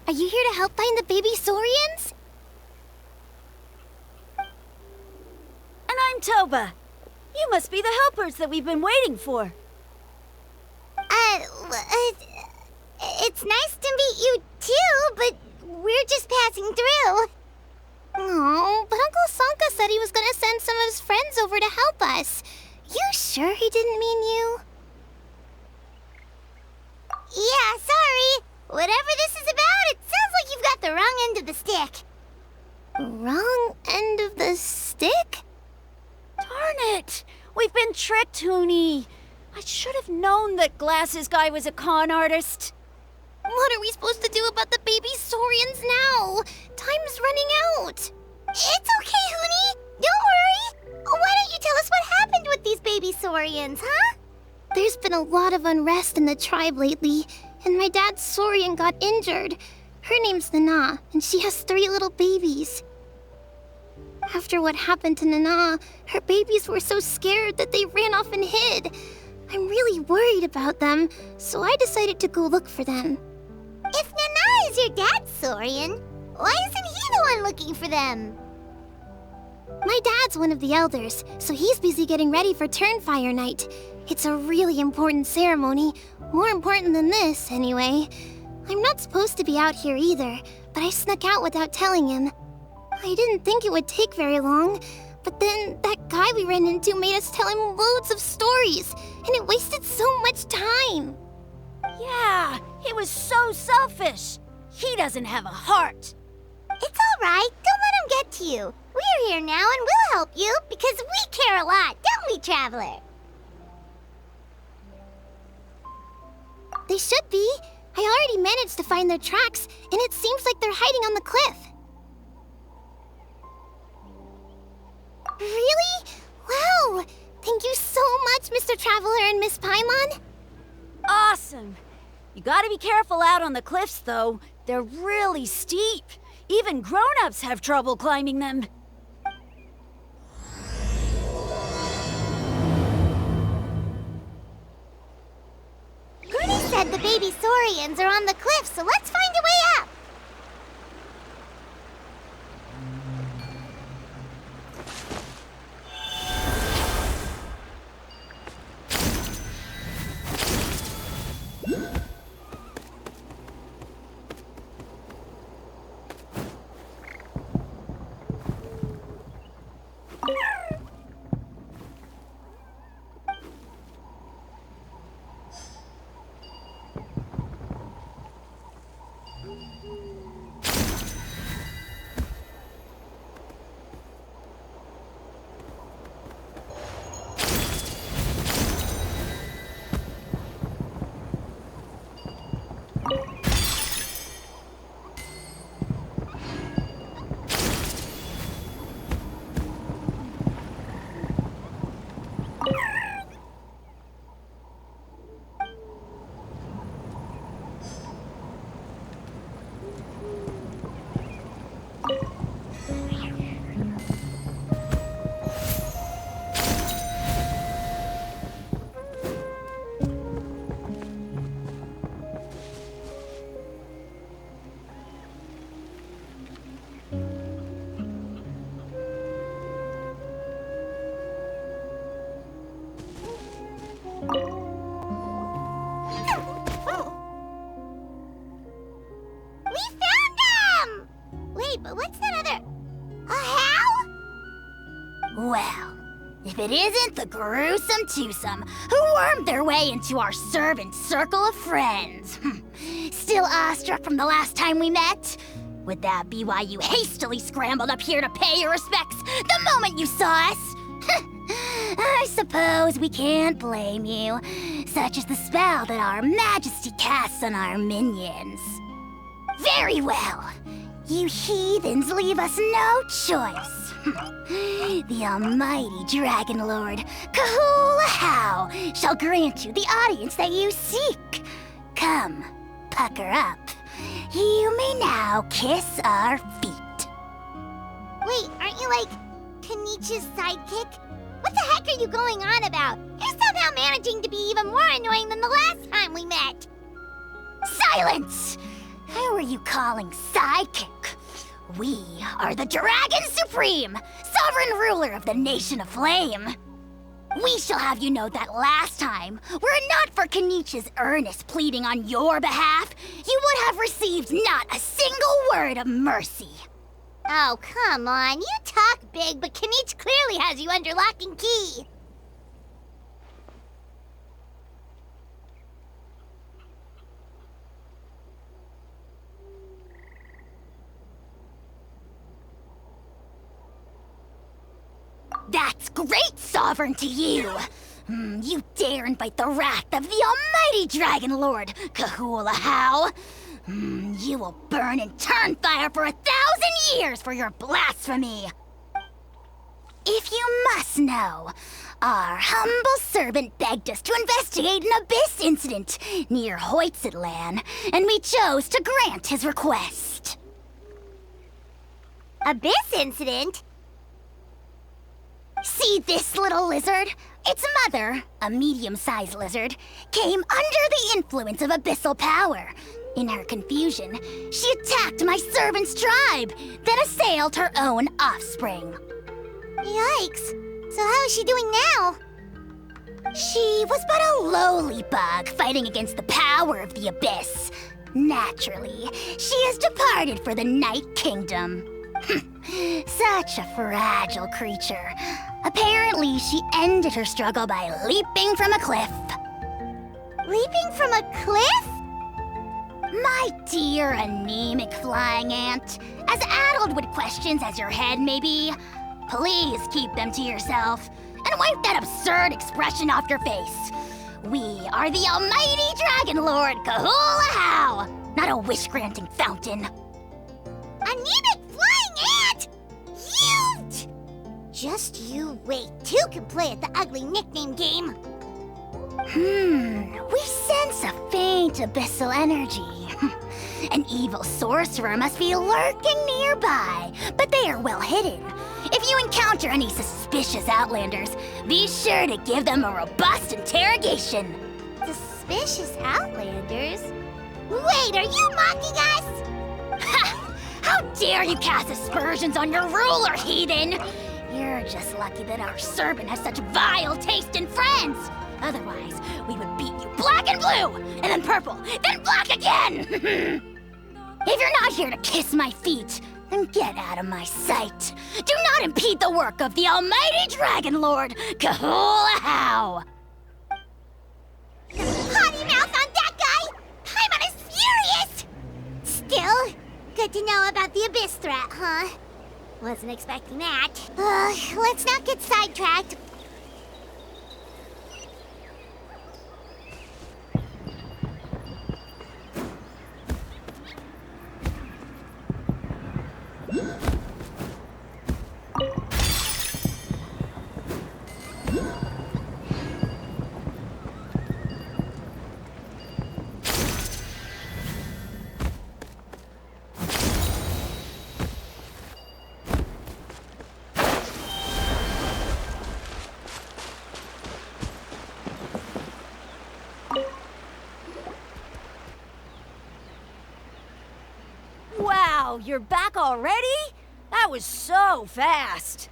Are you here to help find the baby Saurians? And I'm Toba. You must be the helpers that we've been waiting for. It's nice to meet you too, but we're just passing through. Oh, but Uncle Sanka said he was gonna send some of his friends over to help us. You sure he didn't mean you? Yeah, sorry. Whatever this is about, it sounds like you've got the wrong end of the stick. Wrong end of the stick? Darn it! We've been tricked, Hoonie. I should have known that Glasses Guy was a con artist. What are we supposed to do about the baby Saurians now? Time's running out. It's okay, Hoonie. Don't worry. Why don't you tell us what happened with these baby Saurians, huh? There's been a lot of unrest in the tribe lately, and my dad's Saurian got injured. Her name's Nana, and she has 3 little babies. After what happened to Nana, her babies were so scared that they ran off and hid. I'm really worried about them, so I decided to go look for them. If Nana is your dad's Saurian, why isn't he the one looking for them? My dad's one of the elders, so he's busy getting ready for Turnfire Night. It's a really important ceremony, more important than this, anyway. I'm not supposed to be out here either, but I snuck out without telling him. I didn't think it would take very long, but then that guy we ran into made us tell him loads of stories, and it wasted so much time. Yeah, he was so selfish. He doesn't have a heart. It's all right. Don't let him get to you. We're here now and we'll help you because we care a lot, don't we, Traveler? They should be. I already managed to find their tracks, and it seems like they're hiding on the cliff. Really? Wow! Thank you so much, Mr. Traveler and Miss Paimon. Awesome. You gotta be careful out on the cliffs, though. They're really steep. Even grown-ups have trouble climbing them. Goody said the baby Saurians are on the cliff, so let's find a way up. But what's that other... a how? Well, if it isn't the gruesome twosome who wormed their way into our servant circle of friends. Still awestruck from the last time we met? Would that be why you hastily scrambled up here to pay your respects the moment you saw us? I suppose we can't blame you. Such is the spell that our majesty casts on our minions. Very well. You heathens leave us no choice. The almighty Dragon Lord, Kahula shall grant you the audience that you seek. Come, pucker up. You may now kiss our feet. Wait, aren't you like Kinich's sidekick? What the heck are you going on about? You're somehow managing to be even more annoying than the last time we met. Silence! Who are you calling sidekick? We are the Dragon Supreme, sovereign ruler of the Nation of Flame. We shall have you know that last time, were it not for Kinich's earnest pleading on your behalf, you would have received not a single word of mercy. Oh, come on. You talk big, but Kinich clearly has you under lock and key. That's great, Sovereign, to you! You dare invite the wrath of the almighty Dragon Lord, Kahula-How! You will burn in turn fire for 1,000 years for your blasphemy! If you must know, our humble servant begged us to investigate an abyss incident near Hoytzitlan, and we chose to grant his request. Abyss incident? See this little lizard? Its mother, a medium-sized lizard, came under the influence of abyssal power. In her confusion, she attacked my servant's tribe, then assailed her own offspring. Yikes. So how is she doing now? She was but a lowly bug fighting against the power of the abyss. Naturally, she has departed for the Night Kingdom. Such a fragile creature. Apparently, she ended her struggle by leaping from a cliff. Leaping from a cliff? My dear anemic flying ant, as addled with questions as your head may be, please keep them to yourself and wipe that absurd expression off your face. We are the almighty Dragon Lord Kahula-How, not a wish-granting fountain. Anemic flying ant! Huge! Just you wait. Two can play at the ugly nickname game. We sense a faint abyssal energy. An evil sorcerer must be lurking nearby, but they are well hidden. If you encounter any suspicious outlanders, be sure to give them a robust interrogation. Suspicious outlanders? Wait, are you mocking us? Ha! How dare you cast aspersions on your ruler, heathen! You're just lucky that our servant has such vile taste in friends. Otherwise, we would beat you black and blue, and then purple, then black again! If you're not here to kiss my feet, then get out of my sight. Do not impede the work of the almighty Dragon Lord, Kahula-How! Potty mouth on that guy! Paimon is furious! Still, good to know about the abyss threat, huh? Wasn't expecting that. Let's not get sidetracked. Wow, you're back already? That was so fast.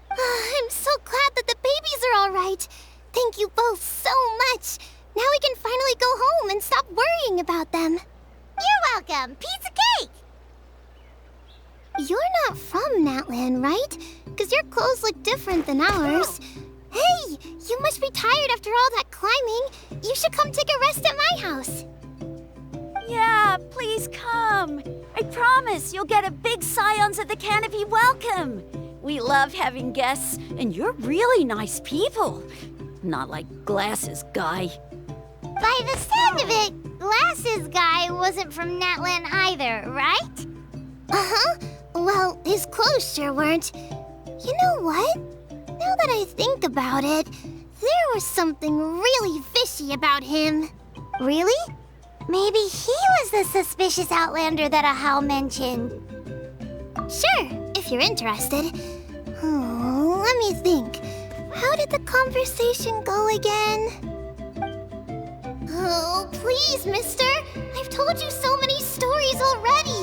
I'm so glad that the babies are all right. Thank you both so much. Now we can finally go home and stop worrying about them. You're welcome. Piece of cake! You're not from Natlan, right? Because your clothes look different than ours. Hey, you must be tired after all that climbing. You should come take a rest at my house. Yeah, please come. I promise you'll get a big Scions of the Canopy welcome. We love having guests, and you're really nice people. Not like Glasses Guy. By the sound of it, Glasses Guy wasn't from Natlan either, right? Uh-huh. Well, his clothes sure weren't. You know what? Now that I think about it, there was something really fishy about him. Really? Maybe he was the suspicious outlander that Ahau mentioned. Sure, if you're interested. Let me think. How did the conversation go again? Oh, please, mister. I've told told you so many stories already.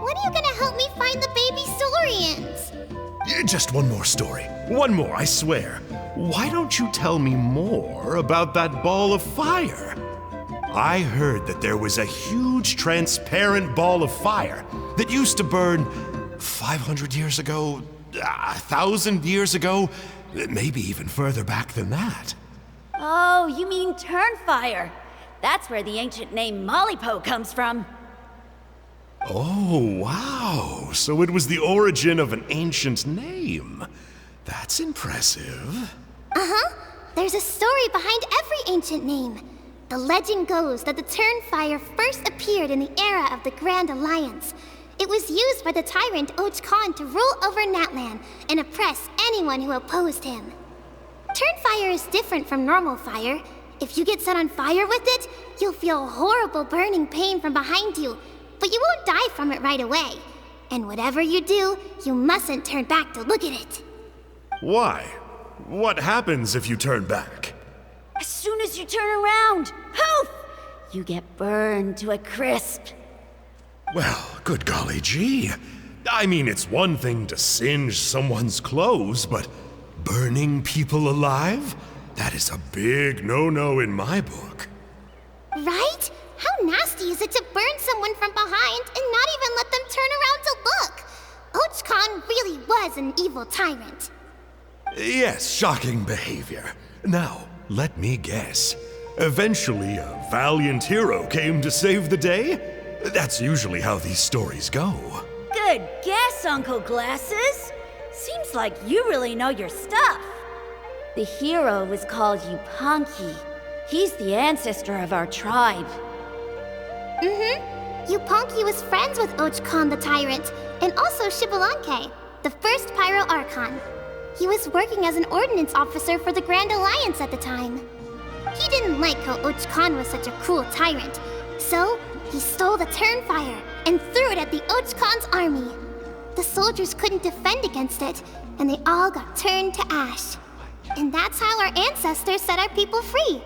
When are you gonna help me find the baby Saurians? Just one more story. One more, I swear. Why don't you tell me more about that ball of fire? I heard that there was a huge transparent ball of fire that used to burn 500 years ago, 1,000 years ago, maybe even further back than that. Oh, you mean Turnfire. That's where the ancient name Mollypo comes from. Oh, wow. So it was the origin of an ancient name. That's impressive. Uh-huh. There's a story behind every ancient name. The legend goes that the Turnfire first appeared in the era of the Grand Alliance. It was used by the tyrant Khan to rule over Natlan and oppress anyone who opposed him. Turnfire is different from normal fire. If you get set on fire with it, you'll feel horrible burning pain from behind you, but you won't die from it right away. And whatever you do, you mustn't turn back to look at it. Why? What happens if you turn back? As soon as you turn around, poof! You get burned to a crisp. Well, good golly gee. I mean, it's one thing to singe someone's clothes, but burning people alive? That is a big no-no in my book. Right? How nasty is it to burn someone from behind and not even let them turn around to look? Khan really was an evil tyrant. Yes, shocking behavior. Now, let me guess. Eventually, a valiant hero came to save the day? That's usually how these stories go. Good guess, Uncle Glasses. Seems like you really know your stuff. The hero was called Yunpanqui. He's the ancestor of our tribe. Yunpanqui was friends with Khan the Tyrant, and also Shibalanke, the first Pyro Archon. He was working as an ordnance officer for the Grand Alliance at the time. He didn't like how Khan was such a cruel tyrant, so he stole the Turnfire and threw it at the Khan's army. The soldiers couldn't defend against it, and they all got turned to ash. And that's how our ancestors set our people free.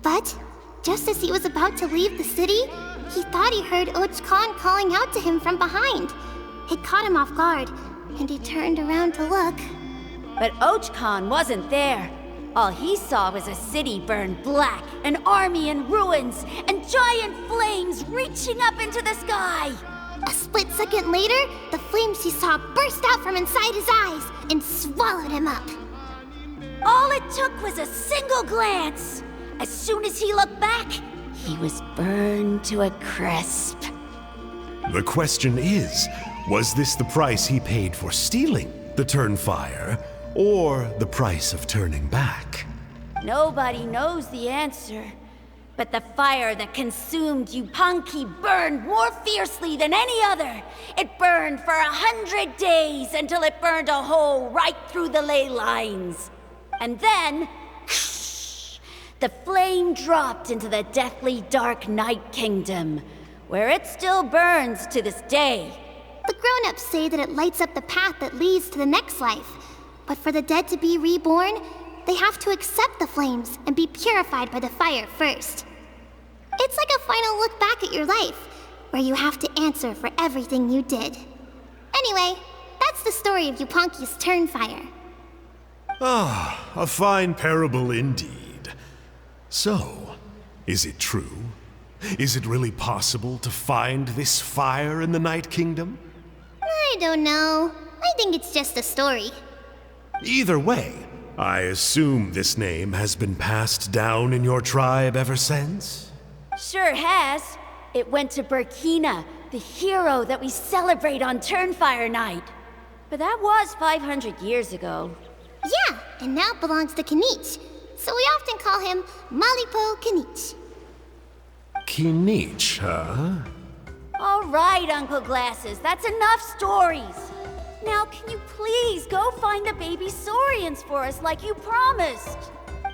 But just as he was about to leave the city, he thought he heard Khan calling out to him from behind. It caught him off guard, and he turned around to look. But Khan wasn't there. All he saw was a city burned black, an army in ruins, and giant flames reaching up into the sky. A split second later, the flames he saw burst out from inside his eyes and swallowed him up. All it took was a single glance. As soon as he looked back, he was burned to a crisp. The question is, was this the price he paid for stealing the Turnfire, or the price of turning back? Nobody knows the answer. But the fire that consumed Yunpanqui burned more fiercely than any other. It burned for 100 days until it burned a hole right through the ley lines. And then, the flame dropped into the deathly dark Night Kingdom, where it still burns to this day. The grown-ups say that it lights up the path that leads to the next life. But for the dead to be reborn, they have to accept the flames and be purified by the fire first. It's like a final look back at your life, where you have to answer for everything you did. Anyway, that's the story of Yunpanqui's Turnfire. Ah, a fine parable indeed. So, is it true? Is it really possible to find this fire in the Night Kingdom? I don't know. I think it's just a story. Either way, I assume this name has been passed down in your tribe ever since? Sure has. It went to Burkina, the hero that we celebrate on Turnfire Night. But that was 500 years ago. Yeah, and now it belongs to Kinich. So we often call him Malipo Kinich. Kinich, huh? All right, Uncle Glasses, that's enough stories. Now, can you please go find the baby Saurians for us like you promised?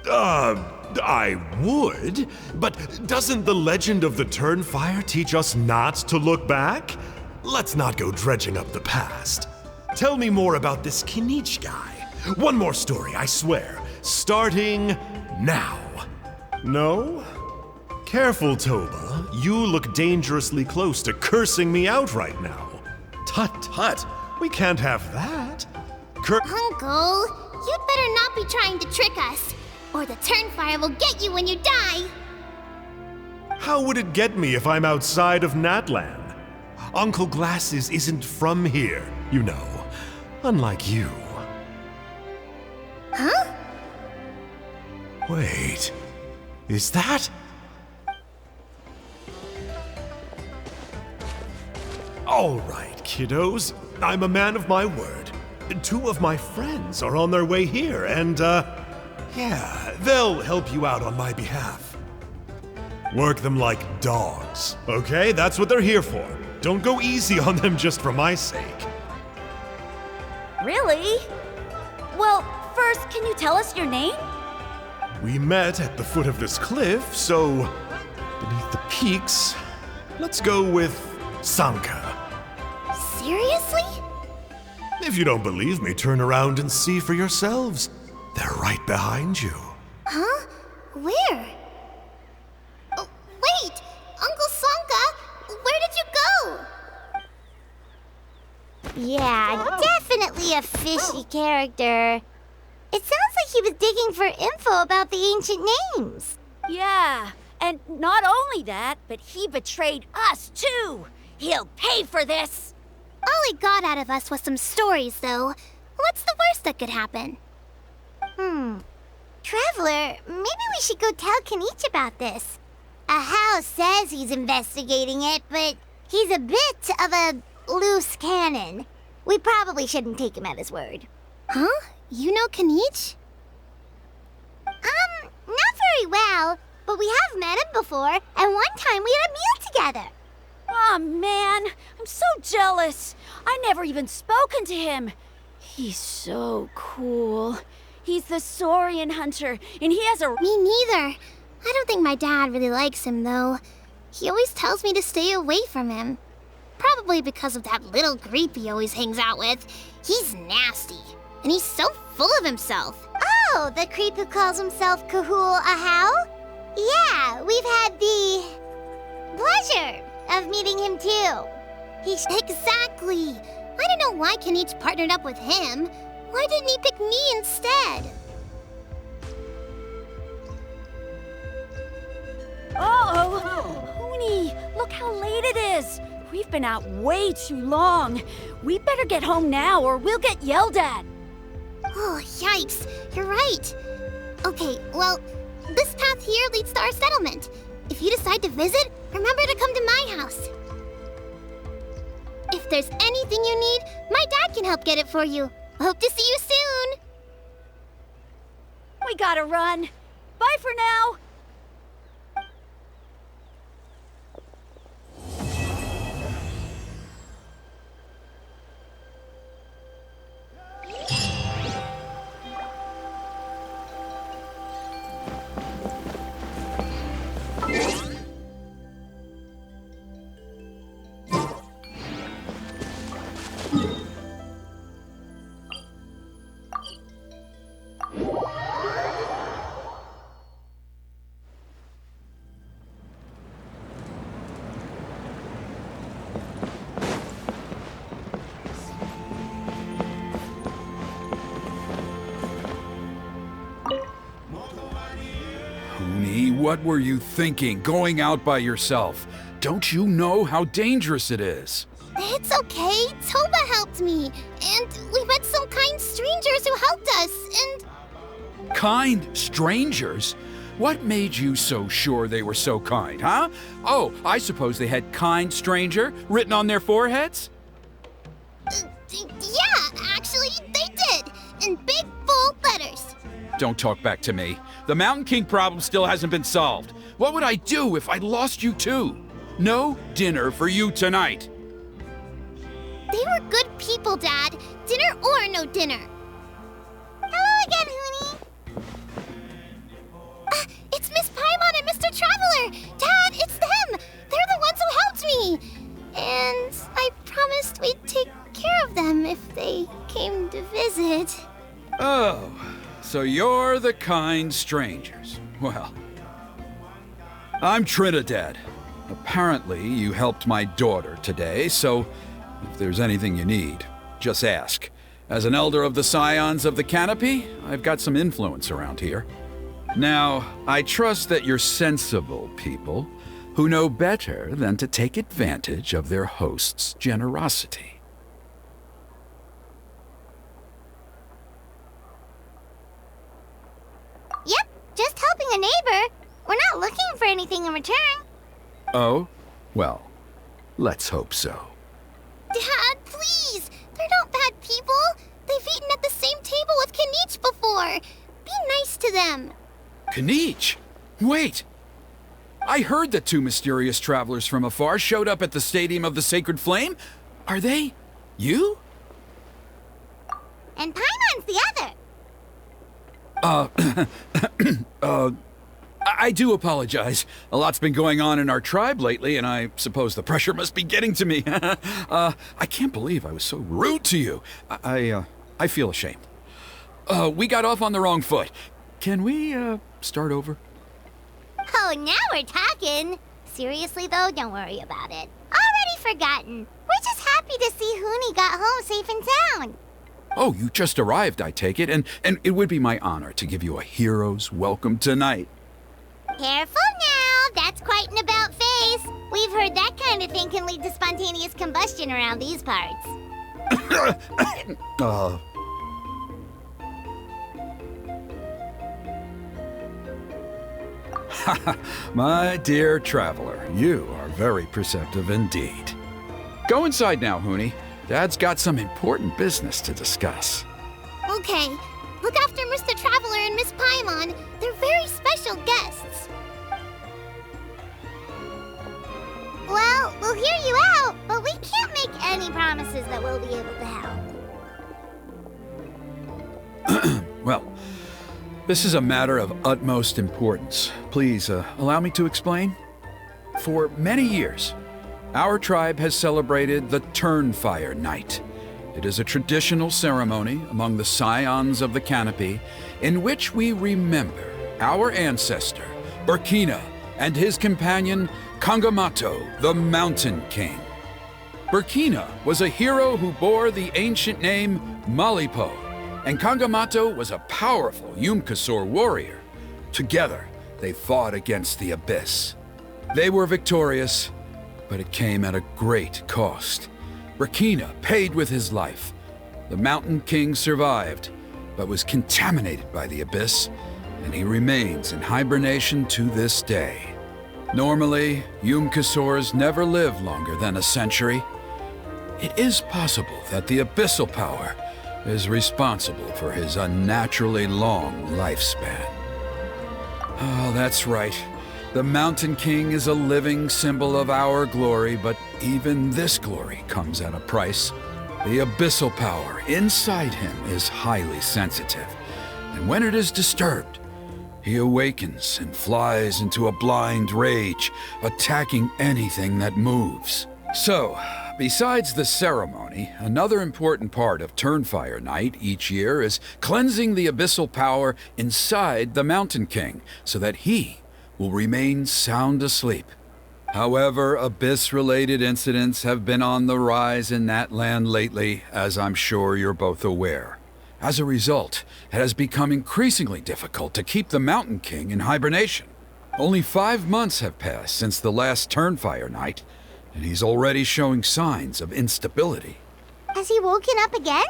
I would, but doesn't the legend of the Turnfire teach us not to look back? Let's not go dredging up the past. Tell me more about this Kinich guy. One more story, I swear. Starting now. No? Careful, Toba. You look dangerously close to cursing me out right now. Tut tut, we can't have that. Uncle, you'd better not be trying to trick us, or the Turnfire will get you when you die. How would it get me if I'm outside of Natland? Uncle Glasses isn't from here, you know. Unlike you. Huh? Wait, is that? All right, kiddos. I'm a man of my word. 2 of my friends are on their way here, and, yeah, they'll help you out on my behalf. Work them like dogs, okay? That's what they're here for. Don't go easy on them just for my sake. Really? Well, first, can you tell us your name? We met at the foot of this cliff, so beneath the peaks, let's go with Sanka. Seriously? If you don't believe me, turn around and see for yourselves. They're right behind you. Huh? Where? Oh, wait! Uncle Sanka, where did you go? Yeah, definitely a fishy character. It sounds like he was digging for info about the ancient names. Yeah, and not only that, but he betrayed us too. He'll pay for this. All he got out of us was some stories, though. What's the worst that could happen? Traveler, maybe we should go tell Kinich about this. Ahau says he's investigating it, but he's a bit of a loose cannon. We probably shouldn't take him at his word. Huh? You know Kinich? Not very well, but we have met him before, and one time we had a meal together. Aw, man, I'm so jealous. I never even spoken to him. He's so cool. He's the Saurian hunter, and he has a... Me neither. I don't think my dad really likes him, though. He always tells me to stay away from him. Probably because of that little creep he always hangs out with. He's nasty, and he's so full of himself. Oh, the creep who calls himself Kahul Ahau? Yeah, we've had the pleasure of meeting him too. Exactly. I don't know why Kinich partnered up with him. Why didn't he pick me instead? Uh-oh! Hoonie, look how late it is. We've been out way too long. We better get home now or we'll get yelled at. Oh, yikes. You're right. Okay, well, this path here leads to our settlement. If you decide to visit, remember to come to my house. If there's anything you need, my dad can help get it for you. Hope to see you soon. We gotta run. Bye for now. What were you thinking, going out by yourself? Don't you know how dangerous it is? It's okay. Toba helped me. And we met some kind strangers who helped us, and... Kind strangers? What made you so sure they were so kind, huh? Oh, I suppose they had kind stranger written on their foreheads? Yeah, actually, they did. In big, bold letters. Don't talk back to me. The Mountain King problem still hasn't been solved. What would I do if I lost you too? No dinner for you tonight. They were good people, Dad. Dinner or no dinner. Hello again, Hoonie. It's Miss Paimon and Mr. Traveler. Dad, it's them. They're the ones who helped me. And I promised we'd take care of them if they came to visit. Oh, so you're the kind strangers. Well, I'm Trinidad, Apparently, you helped my daughter today, so if there's anything you need, just ask. As an elder of the Scions of the Canopy, I've got some influence around here. Now, I trust that you're sensible people who know better than to take advantage of their host's generosity. Yep, just helping a neighbor. We're not looking for anything in return. Oh? Well, let's hope so. Dad, please! They're not bad people! They've eaten at the same table with Kinich before! Be nice to them! Kinich! Wait! I heard that two mysterious travelers from afar showed up at the Stadium of the Sacred Flame. Are they you? And Paimon's the other. I do apologize. A lot's been going on in our tribe lately, and I suppose the pressure must be getting to me. I can't believe I was so rude to you. I feel ashamed. We got off on the wrong foot. Can we, start over? Oh, now we're talking. Seriously, though, don't worry about it. Already forgotten. We're just happy to see Huni got home safe and sound. Oh, you just arrived, I take it, and it would be my honor to give you a hero's welcome tonight. Careful now, that's quite an about face. We've heard that kind of thing can lead to spontaneous combustion around these parts. My dear traveler, you are very perceptive indeed. Go inside now, Huni. Dad's got some important business to discuss. Okay, look after Mr. Traveler and Miss Paimon. They're very special guests. Well, we'll hear you out, but we can't make any promises that we'll be able to help. Well, this is a matter of utmost importance. Please, allow me to explain. For many years, our tribe has celebrated the Turnfire Night. It is a traditional ceremony among the Scions of the Canopy in which we remember our ancestor, Burkina, and his companion, Kangamato, the Mountain King. Burkina was a hero who bore the ancient name Malipo, and Kangamato was a powerful Yunpanqui warrior. Together, they fought against the Abyss. They were victorious, but it came at a great cost. Burkina paid with his life. The Mountain King survived, but was contaminated by the Abyss, and he remains in hibernation to this day. Normally, Yunpanqui never live longer than a century. It is possible that the Abyssal power is responsible for his unnaturally long lifespan. Oh, that's right. The Mountain King is a living symbol of our glory, but even this glory comes at a price. The abyssal power inside him is highly sensitive, and when it is disturbed, he awakens and flies into a blind rage, attacking anything that moves. So, besides the ceremony, another important part of Turnfire Night each year is cleansing the abyssal power inside the Mountain King so that he will remain sound asleep. However, Abyss-related incidents have been on the rise in that land lately, as I'm sure you're both aware. As a result, it has become increasingly difficult to keep the Mountain King in hibernation. Only 5 months have passed since the last Turnfire Night, and he's already showing signs of instability. Has he woken up again?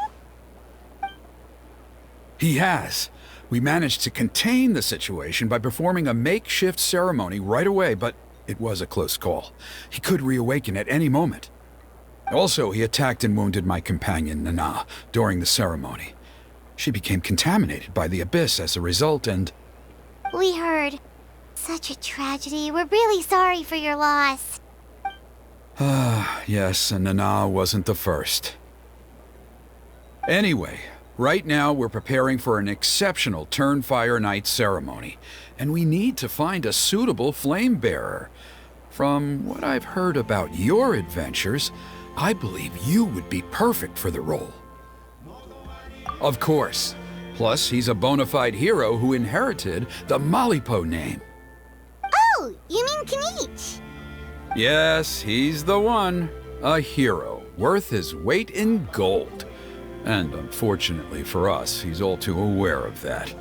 He has. We managed to contain the situation by performing a makeshift ceremony right away, but it was a close call. He could reawaken at any moment. Also, he attacked and wounded my companion, Nana, during the ceremony. She became contaminated by the Abyss as a result, and... We heard. Such a tragedy. We're really sorry for your loss. Yes, and Nana wasn't the first. Anyway, right now we're preparing for an exceptional Turnfire Night ceremony, and we need to find a suitable flame bearer. From what I've heard about your adventures, I believe you would be perfect for the role. Of course. Plus, he's a bona fide hero who inherited the Malipo name. Oh, you mean Kinich? Yes, he's the one. A hero, worth his weight in gold. And unfortunately for us, he's all too aware of that.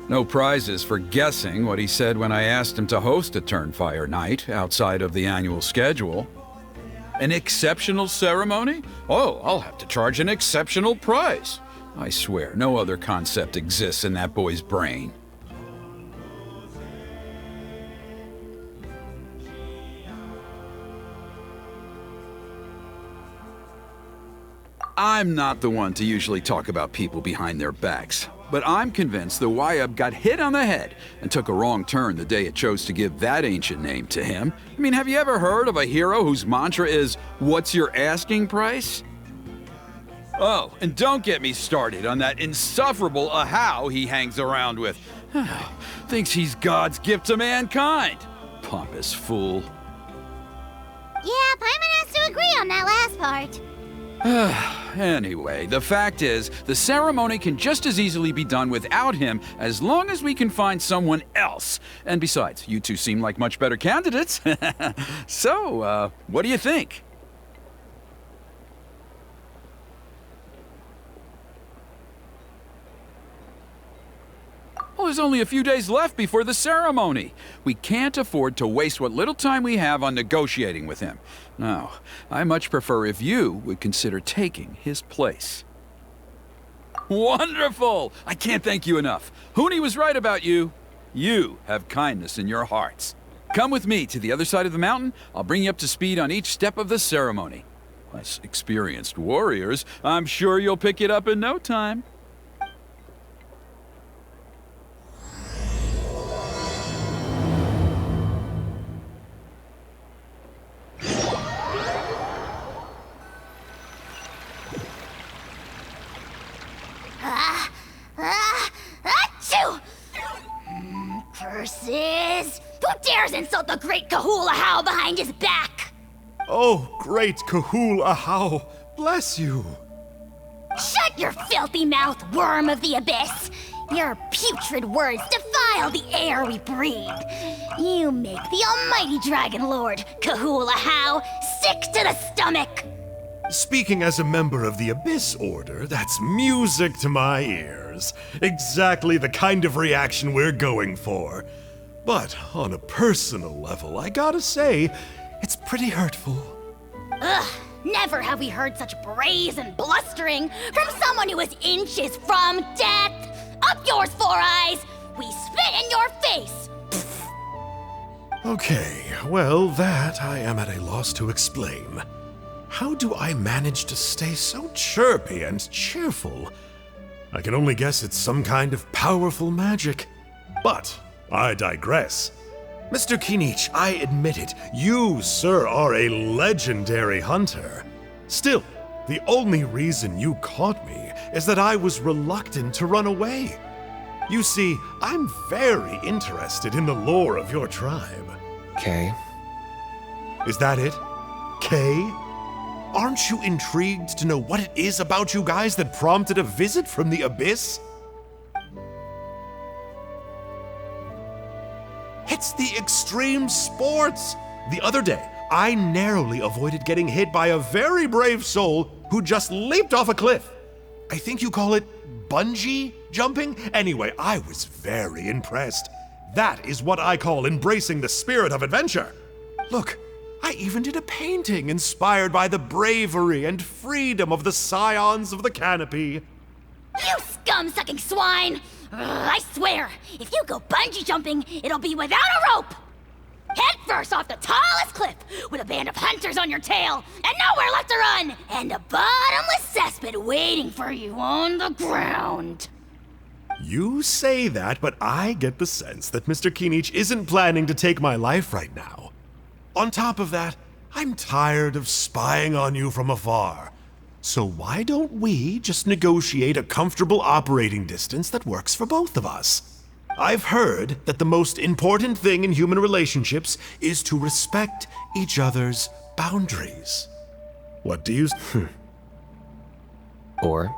No prizes for guessing what he said when I asked him to host a Turnfire night outside of the annual schedule. An exceptional ceremony? Oh, I'll have to charge an exceptional price. I swear, no other concept exists in that boy's brain. I'm not the one to usually talk about people behind their backs, but I'm convinced the Wyub got hit on the head and took a wrong turn the day it chose to give that ancient name to him. I mean, have you ever heard of a hero whose mantra is, "What's your asking price?" Oh, and don't get me started on that insufferable Ahau he hangs around with. Thinks he's God's gift to mankind. Pompous fool. Yeah, Paimon has to agree on that last part. Anyway, the fact is, the ceremony can just as easily be done without him as long as we can find someone else. And besides, you two seem like much better candidates. So, what do you think? Well, there's only a few days left before the ceremony. We can't afford to waste what little time we have on negotiating with him. No, I much prefer if you would consider taking his place. Wonderful! I can't thank you enough. Huni was right about you. You have kindness in your hearts. Come with me to the other side of the mountain. I'll bring you up to speed on each step of the ceremony. As experienced warriors, I'm sure you'll pick it up in no time. Achoo! Curses! Who dares insult the great Kahul Ahau behind his back? Oh, great Kahul Ahau, bless you. Shut your filthy mouth, worm of the abyss! Your putrid words defile the air we breathe. You make the almighty Dragon Lord, Kahul Ahau, sick to the stomach! Speaking as a member of the Abyss Order, that's music to my ears. Exactly the kind of reaction we're going for. But on a personal level, I gotta say, it's pretty hurtful. Ugh, never have we heard such brazen blustering from someone who is inches from death! Up yours, Four Eyes! We spit in your face! Okay, well, that I am at a loss to explain. How do I manage to stay so chirpy and cheerful? I can only guess it's some kind of powerful magic. But I digress. Mr. Kinich, I admit it, you, sir, are a legendary hunter. Still, the only reason you caught me is that I was reluctant to run away. You see, I'm very interested in the lore of your tribe. Kay. Is that it? Kay? Aren't you intrigued to know what it is about you guys that prompted a visit from the Abyss? It's the extreme sports! The other day, I narrowly avoided getting hit by a very brave soul who just leaped off a cliff. I think you call it bungee jumping? Anyway, I was very impressed. That is what I call embracing the spirit of adventure. Look, I even did a painting inspired by the bravery and freedom of the scions of the canopy. You scum-sucking swine! Ugh, I swear, if you go bungee jumping, it'll be without a rope! Head first off the tallest cliff, with a band of hunters on your tail, and nowhere left to run, and a bottomless cesspit waiting for you on the ground. You say that, but I get the sense that Mr. Kinich isn't planning to take my life right now. On top of that, I'm tired of spying on you from afar. So why don't we just negotiate a comfortable operating distance that works for both of us? I've heard that the most important thing in human relationships is to respect each other's boundaries. What do you... Or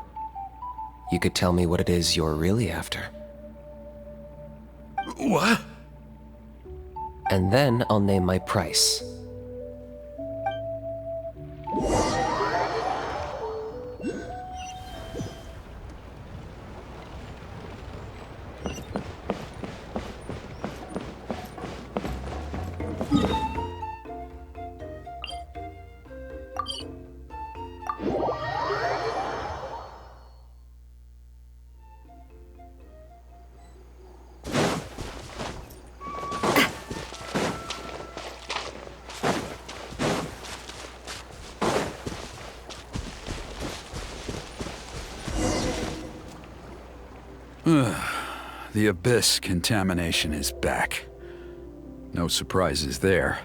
you could tell me what it is you're really after. What? And then I'll name my price. The abyss contamination is back. No surprises there.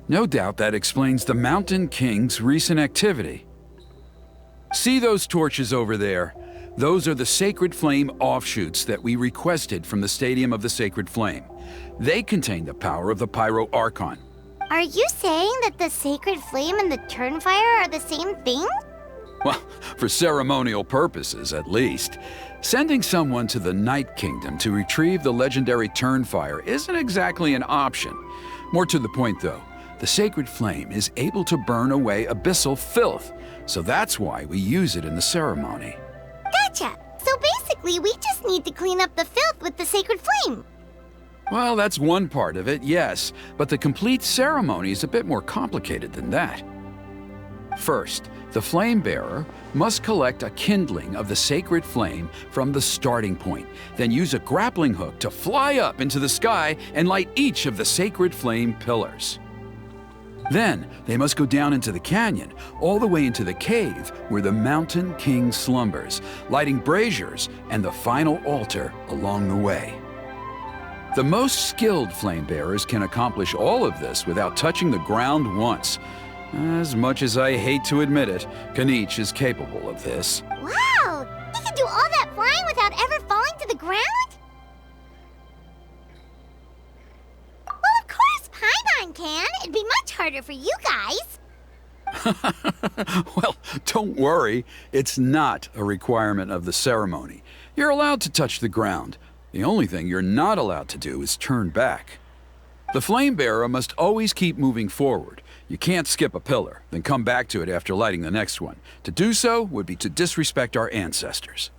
No doubt that explains the Mountain King's recent activity. See those torches over there? Those are the Sacred Flame offshoots that we requested from the Stadium of the Sacred Flame. They contain the power of the Pyro Archon. Are you saying that the Sacred Flame and the Turnfire are the same thing? Well, for ceremonial purposes, at least. Sending someone to the Night Kingdom to retrieve the legendary Turnfire isn't exactly an option. More to the point, though, the Sacred Flame is able to burn away abyssal filth, so that's why we use it in the ceremony. Gotcha! So basically, we just need to clean up the filth with the Sacred Flame. Well, that's one part of it, yes, but the complete ceremony is a bit more complicated than that. First, the flame bearer must collect a kindling of the sacred flame from the starting point, then use a grappling hook to fly up into the sky and light each of the sacred flame pillars. Then, they must go down into the canyon, all the way into the cave where the Mountain King slumbers, lighting braziers and the final altar along the way. The most skilled flame bearers can accomplish all of this without touching the ground once. As much as I hate to admit it, Kinich is capable of this. Wow! He can do all that flying without ever falling to the ground? Well, of course Paimon can. It'd be much harder for you guys. Well, don't worry. It's not a requirement of the ceremony. You're allowed to touch the ground. The only thing you're not allowed to do is turn back. The flame bearer must always keep moving forward. You can't skip a pillar, then come back to it after lighting the next one. To do so would be to disrespect our ancestors.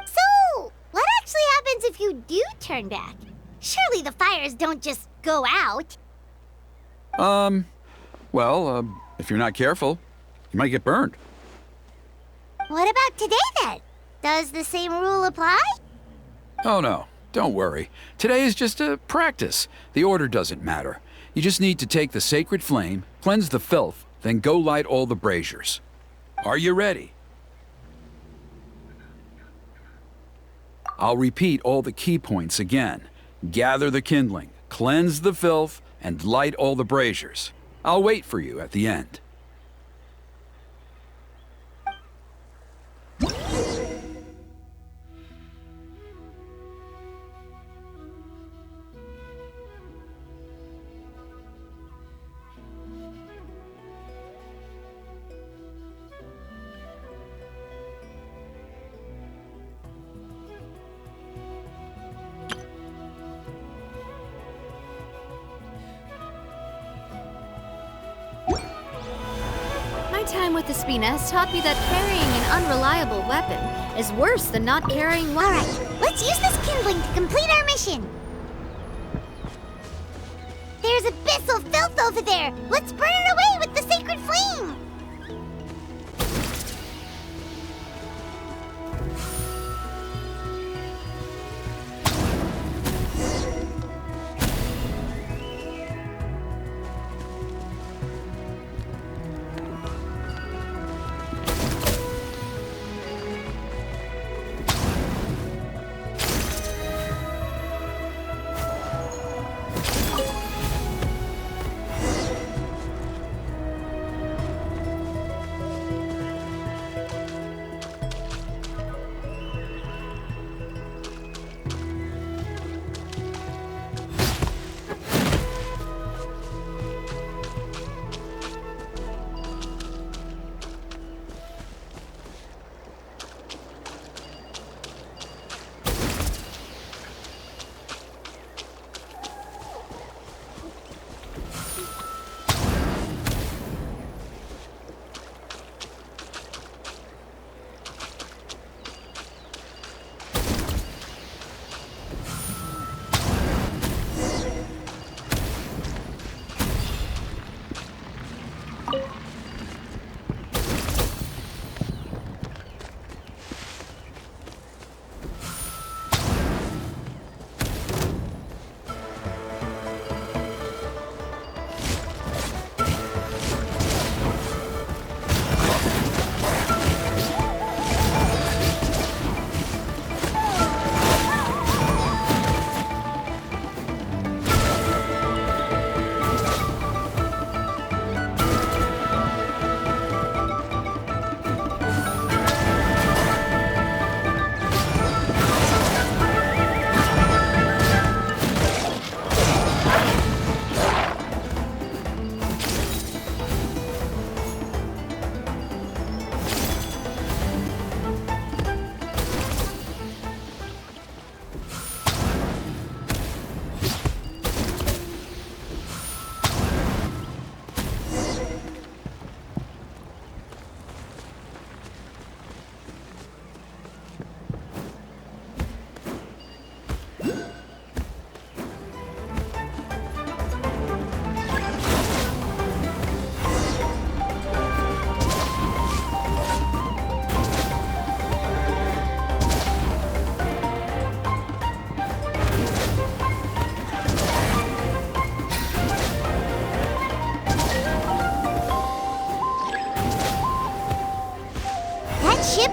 So, what actually happens if you do turn back? Surely the fires don't just go out. If you're not careful, you might get burned. What about today then? Does the same rule apply? Oh no, don't worry. Today is just a practice. The order doesn't matter. You just need to take the sacred flame, cleanse the filth, then go light all the braziers. Are you ready? I'll repeat all the key points again. Gather the kindling, cleanse the filth, and light all the braziers. I'll wait for you at the end. My time with the Spina has taught me that carrying an unreliable weapon is worse than not carrying one. Alright, let's use this kindling to complete our mission. There's abyssal filth over there. Let's burn it away with the sacred flame.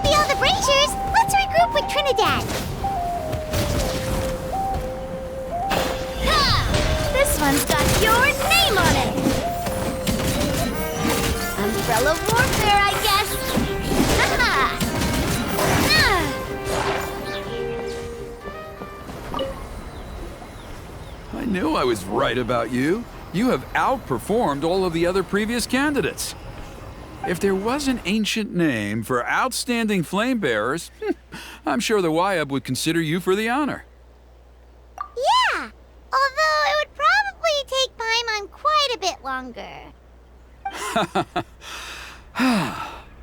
can't be all the braziers. Let's regroup with Trinidad. Ha! This one's got your name on it! Umbrella warfare, I guess! Ha-ha! I knew I was right about you. You have outperformed all of the other previous candidates. If there was an ancient name for outstanding flame bearers, I'm sure the Wyab would consider you for the honor. Yeah, although it would probably take Paimon quite a bit longer.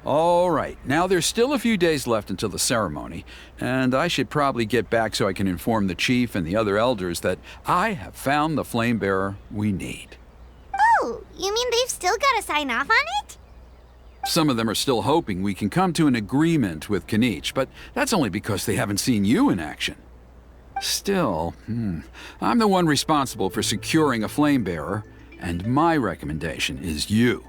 All right, now there's still a few days left until the ceremony, and I should probably get back so I can inform the chief and the other elders that I have found the flame bearer we need. Oh, you mean they've still got to sign off on it? Some of them are still hoping we can come to an agreement with Kinich, but that's only because they haven't seen you in action. Still, I'm the one responsible for securing a flame bearer, and my recommendation is you.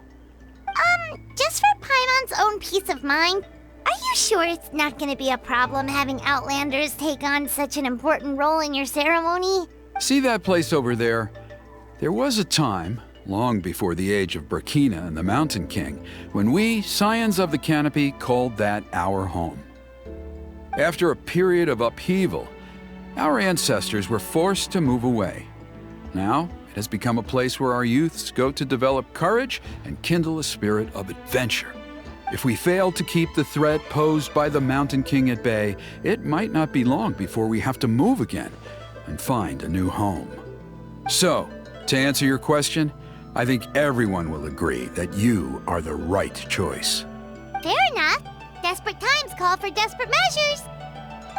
Just for Paimon's own peace of mind, are you sure it's not going to be a problem having Outlanders take on such an important role in your ceremony? See that place over there? There was a time, long before the age of Burkina and the Mountain King, when we, Scions of the Canopy, called that our home. After a period of upheaval, our ancestors were forced to move away. Now, it has become a place where our youths go to develop courage and kindle a spirit of adventure. If we fail to keep the threat posed by the Mountain King at bay, it might not be long before we have to move again and find a new home. So, to answer your question, I think everyone will agree that you are the right choice. Fair enough. Desperate times call for desperate measures.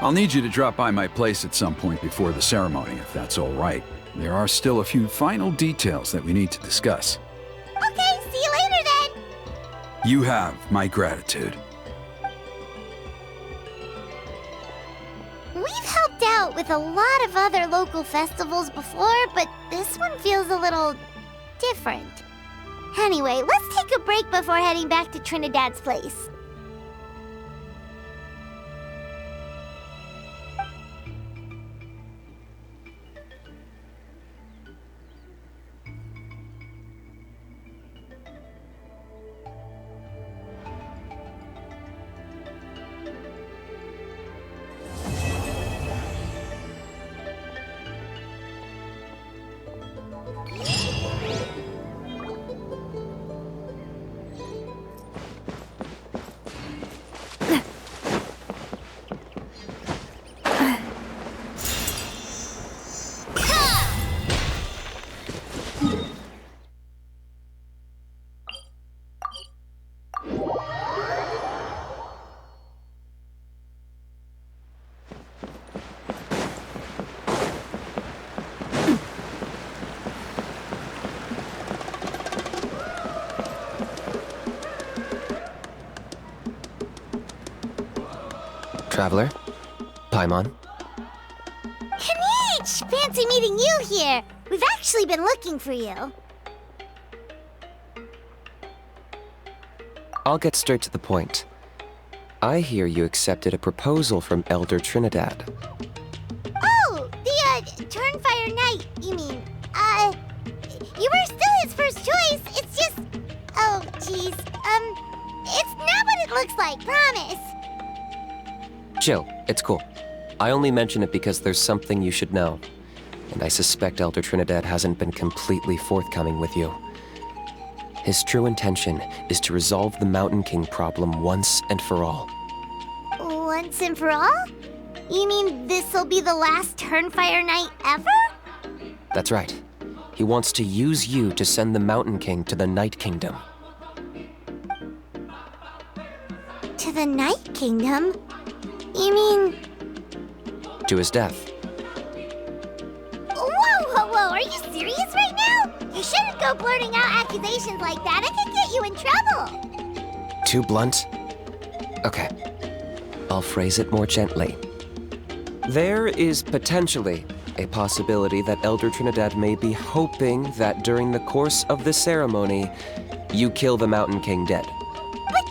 I'll need you to drop by my place at some point before the ceremony, if that's all right. There are still a few final details that we need to discuss. Okay, see you later then. You have my gratitude. We've helped out with a lot of other local festivals before, but this one feels a little different. Anyway, let's take a break before heading back to Trinidad's place. Traveler? Paimon? Kinich! Fancy meeting you here. We've actually been looking for you. I'll get straight to the point. I hear you accepted a proposal from Elder Trinidad. Oh, the, Turnfire Knight, you mean. You were still his first choice. It's just... Oh, jeez. It's not what it looks like, promise. Chill, it's cool. I only mention it because there's something you should know. And I suspect Elder Trinidad hasn't been completely forthcoming with you. His true intention is to resolve the Mountain King problem once and for all. Once and for all? You mean this'll be the last Turnfire Knight ever? That's right. He wants to use you to send the Mountain King to the Night Kingdom. To the Night Kingdom? You mean... To his death. Whoa, are you serious right now? You shouldn't go blurting out accusations like that. It could get you in trouble. Too blunt? Okay. I'll phrase it more gently. There is potentially a possibility that Elder Trinidad may be hoping that during the course of the ceremony, you kill the Mountain King dead. But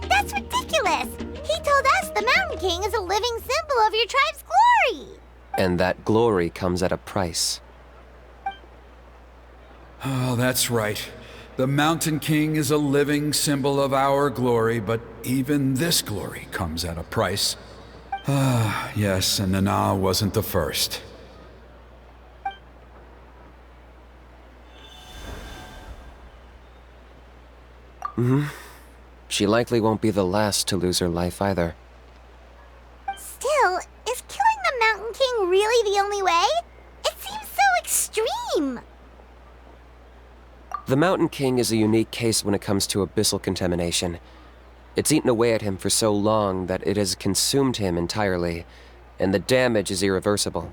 that's ridiculous. He told And that glory comes at a price. Oh, that's right. The Mountain King is a living symbol of our glory, but even this glory comes at a price. Ah, yes, and Nana wasn't the first. She likely won't be the last to lose her life either. Still, is killing the Mountain King really the only way? It seems so extreme. The Mountain King is a unique case when it comes to abyssal contamination. It's eaten away at him for so long that it has consumed him entirely, and the damage is irreversible.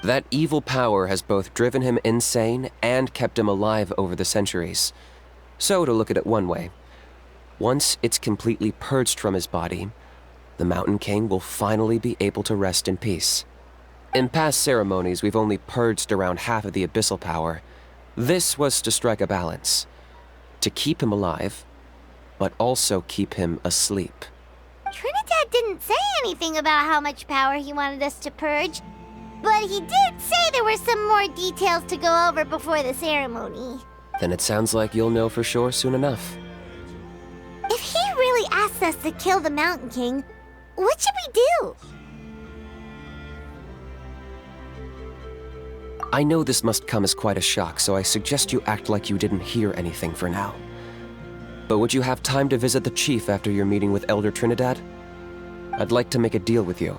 That evil power has both driven him insane and kept him alive over the centuries. So, to look at it one way, once it's completely purged from his body, the Mountain King will finally be able to rest in peace. In past ceremonies, we've only purged around half of the abyssal power. This was to strike a balance, to keep him alive, but also keep him asleep. Trinidad didn't say anything about how much power he wanted us to purge, but he did say there were some more details to go over before the ceremony. Then it sounds like you'll know for sure soon enough. If he really asks us to kill the Mountain King, what should we do? I know this must come as quite a shock, so I suggest you act like you didn't hear anything for now. But would you have time to visit the chief after your meeting with Elder Trinidad? I'd like to make a deal with you.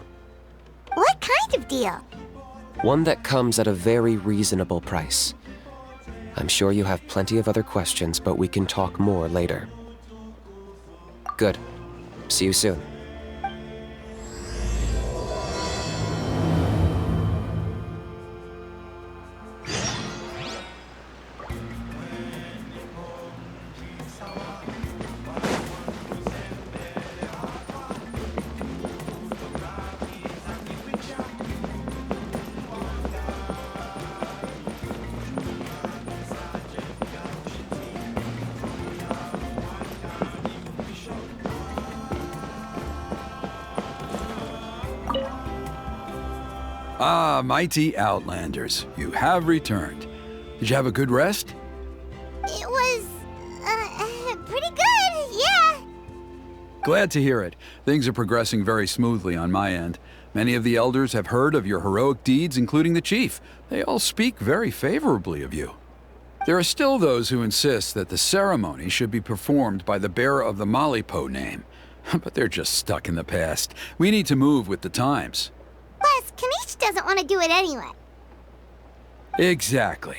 What kind of deal? One that comes at a very reasonable price. I'm sure you have plenty of other questions, but we can talk more later. Good. See you soon. Ah, mighty Outlanders, you have returned. Did you have a good rest? It was, pretty good, yeah. Glad to hear it. Things are progressing very smoothly on my end. Many of the elders have heard of your heroic deeds, including the chief. They all speak very favorably of you. There are still those who insist that the ceremony should be performed by the bearer of the Malipo name. But they're just stuck in the past. We need to move with the times. Plus, Kinich doesn't want to do it anyway. Exactly.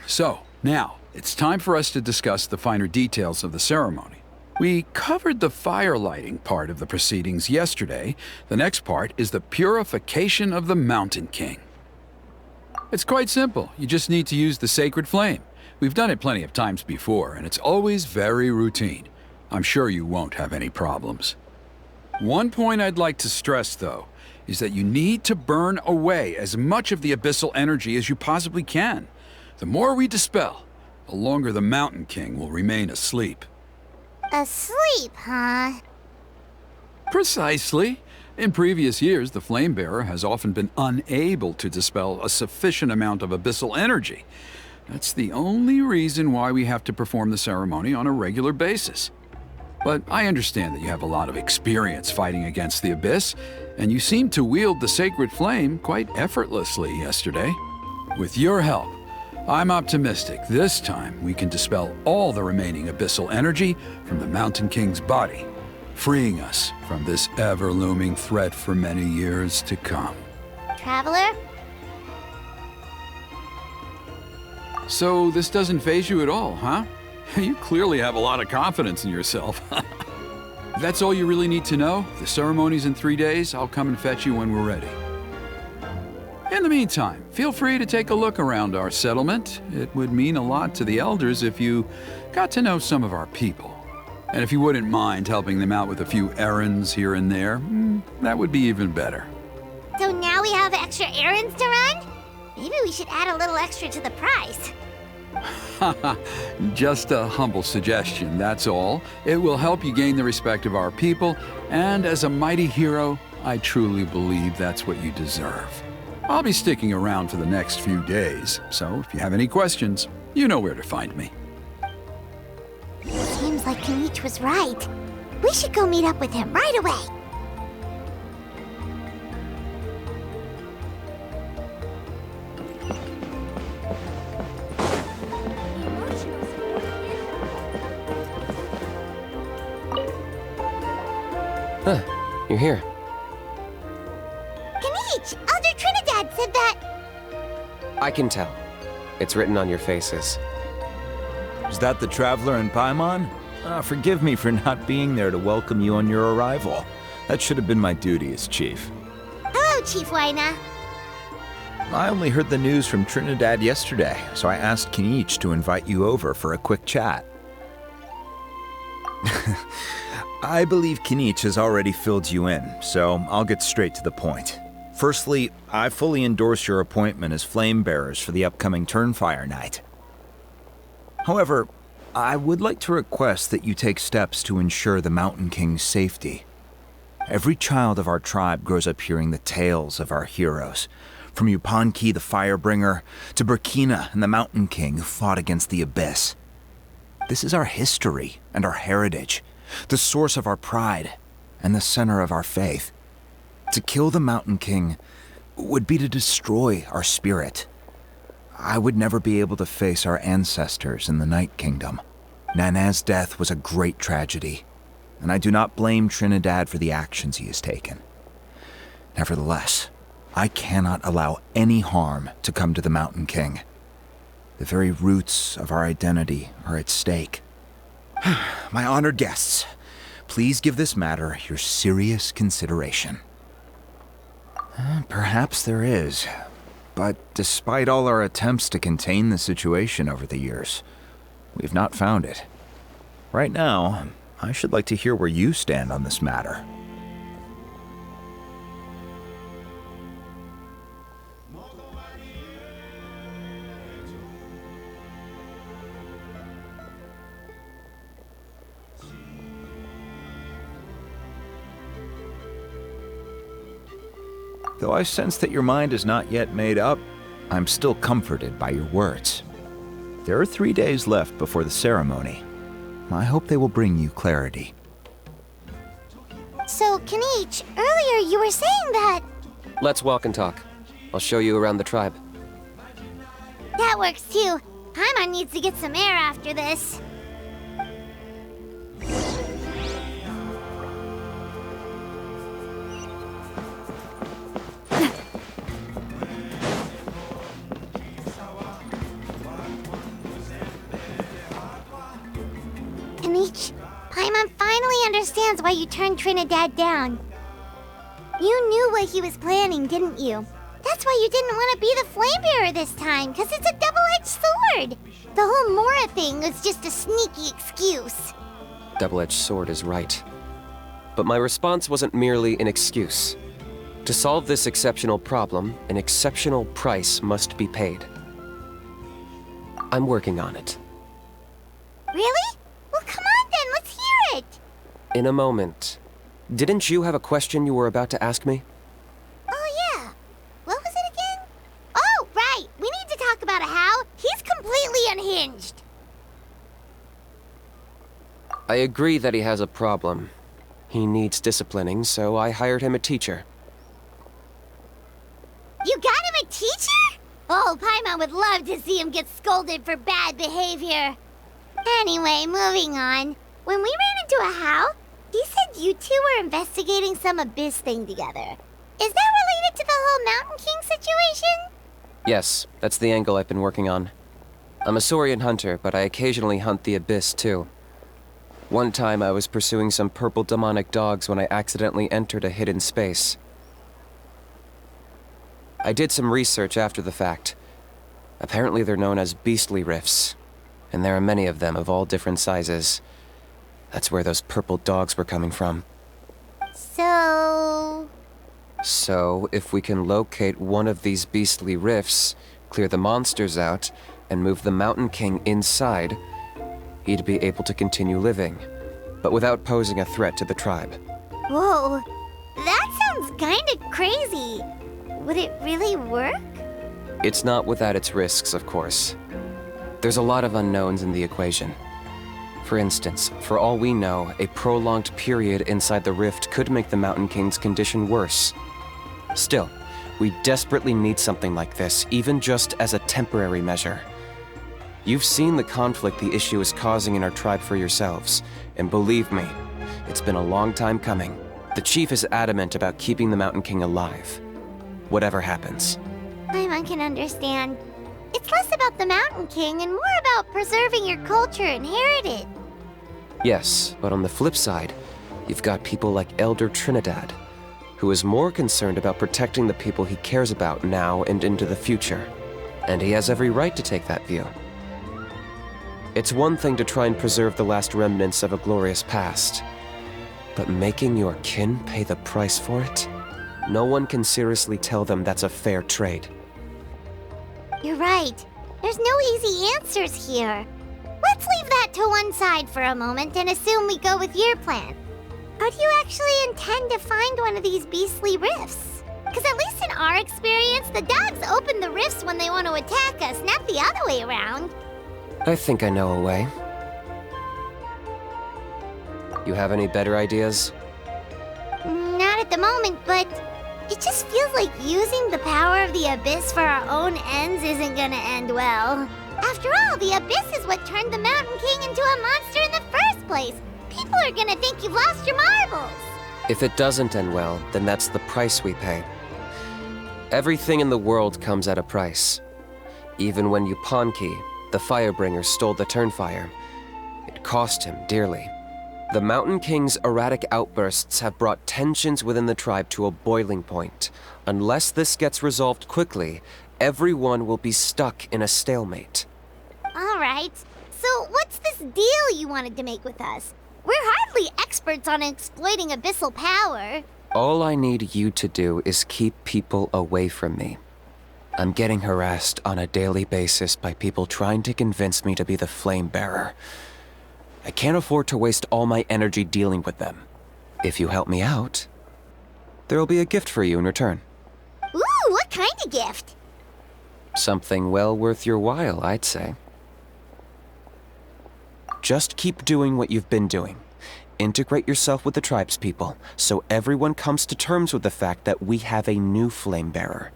So, now, it's time for us to discuss the finer details of the ceremony. We covered the fire lighting part of the proceedings yesterday. The next part is the purification of the Mountain King. It's quite simple. You just need to use the sacred flame. We've done it plenty of times before, and it's always very routine. I'm sure you won't have any problems. One point I'd like to stress, though, is that you need to burn away as much of the abyssal energy as you possibly can. The more we dispel, the longer the Mountain King will remain asleep. Asleep, huh? Precisely. In previous years, the Flame Bearer has often been unable to dispel a sufficient amount of abyssal energy. That's the only reason why we have to perform the ceremony on a regular basis. But I understand that you have a lot of experience fighting against the Abyss, and you seemed to wield the sacred flame quite effortlessly yesterday. With your help, I'm optimistic this time we can dispel all the remaining abyssal energy from the Mountain King's body, freeing us from this ever-looming threat for many years to come. Traveler? So this doesn't faze you at all, huh? You clearly have a lot of confidence in yourself. If that's all you really need to know, the ceremony's in 3 days. I'll come and fetch you when we're ready. In the meantime, feel free to take a look around our settlement. It would mean a lot to the elders if you got to know some of our people. And if you wouldn't mind helping them out with a few errands here and there, that would be even better. So now we have extra errands to run? Maybe we should add a little extra to the price. Just a humble suggestion, that's all. It will help you gain the respect of our people, and as a mighty hero, I truly believe that's what you deserve. I'll be sticking around for the next few days, so if you have any questions, you know where to find me. Seems like Kinich was right. We should go meet up with him right away. Huh, you're here. Kinich, Elder Trinidad said that... I can tell. It's written on your faces. Is that the Traveler and Paimon? Forgive me for not being there to welcome you on your arrival. That should have been my duty as Chief. Hello, Chief Waina. I only heard the news from Trinidad yesterday, so I asked Kinich to invite you over for a quick chat. I believe Kinich has already filled you in, so I'll get straight to the point. Firstly, I fully endorse your appointment as flame bearers for the upcoming Turnfire Night. However, I would like to request that you take steps to ensure the Mountain King's safety. Every child of our tribe grows up hearing the tales of our heroes, from Yunpanqui the Firebringer to Burkina and the Mountain King who fought against the Abyss. This is our history and our heritage, the source of our pride and the center of our faith. To kill the Mountain King would be to destroy our spirit. I would never be able to face our ancestors in the Night Kingdom. Nana's death was a great tragedy, and I do not blame Trinidad for the actions he has taken. Nevertheless, I cannot allow any harm to come to the Mountain King. The very roots of our identity are at stake. My honored guests, please give this matter your serious consideration. Perhaps there is, but despite all our attempts to contain the situation over the years, we've not found it. Right now, I should like to hear where you stand on this matter. Though I sense that your mind is not yet made up, I'm still comforted by your words. There are 3 days left before the ceremony. I hope they will bring you clarity. So, Kinich, earlier you were saying that... Let's walk and talk. I'll show you around the tribe. That works too. Paimon needs to get some air after this. Kinich, Paimon finally understands why you turned Trinidad down. You knew what he was planning, didn't you? That's why you didn't want to be the flame bearer this time, because it's a double-edged sword. The whole Mora thing was just a sneaky excuse. Double-edged sword is right. But my response wasn't merely an excuse. To solve this exceptional problem, an exceptional price must be paid. I'm working on it. Really? Well, come on then, let's hear it! In a moment. Didn't you have a question you were about to ask me? Oh, yeah. What was it again? Oh, right! We need to talk about How. He's completely unhinged. I agree that he has a problem. He needs disciplining, so I hired him a teacher. You got him a teacher? Oh, Paimon would love to see him get scolded for bad behavior. Anyway, moving on. When we ran into a How, he said you two were investigating some Abyss thing together. Is that related to the whole Mountain King situation? Yes, that's the angle I've been working on. I'm a Saurian hunter, but I occasionally hunt the Abyss too. One time I was pursuing some purple demonic dogs when I accidentally entered a hidden space. I did some research after the fact. Apparently they're known as beastly rifts, and there are many of them of all different sizes. That's where those purple dogs were coming from. So, if we can locate one of these beastly rifts, clear the monsters out, and move the Mountain King inside, he'd be able to continue living, but without posing a threat to the tribe. whoa, that sounds kinda crazy. Would it really work? It's not without its risks, of course. There's a lot of unknowns in the equation. For instance, for all we know, a prolonged period inside the rift could make the Mountain King's condition worse. Still, we desperately need something like this, even just as a temporary measure. You've seen the conflict the issue is causing in our tribe for yourselves, and believe me, it's been a long time coming. The chief is adamant about keeping the Mountain King alive, whatever happens. Paimon can understand. It's less about the Mountain King and more about preserving your culture and heritage. Yes, but on the flip side, you've got people like Elder Trinidad, who is more concerned about protecting the people he cares about now and into the future. And he has every right to take that view. It's one thing to try and preserve the last remnants of a glorious past, but making your kin pay the price for it? No one can seriously tell them that's a fair trade. You're right. There's no easy answers here. Let's leave that to one side for a moment and assume we go with your plan. How do you actually intend to find one of these beastly rifts? Because at least in our experience, the dogs open the rifts when they want to attack us, not the other way around. I think I know a way. You have any better ideas? Not at the moment, but it just feels like using the power of the Abyss for our own ends isn't gonna end well. After all, the Abyss is what turned the Mountain King into a monster in the first place. People are gonna think you've lost your marbles. If it doesn't end well, then that's the price we pay. Everything in the world comes at a price. Even when Yunpanqui, the Firebringer, stole the Turnfire, it cost him dearly. The Mountain King's erratic outbursts have brought tensions within the tribe to a boiling point. Unless this gets resolved quickly, everyone will be stuck in a stalemate. All right. So what's this deal you wanted to make with us? We're hardly experts on exploiting abyssal power. All I need you to do is keep people away from me. I'm getting harassed on a daily basis by people trying to convince me to be the flame bearer. I can't afford to waste all my energy dealing with them. If you help me out, there'll be a gift for you in return. Ooh, what kind of gift? Something well worth your while, I'd say. Just keep doing what you've been doing. Integrate yourself with the tribespeople, so everyone comes to terms with the fact that we have a new flame bearer.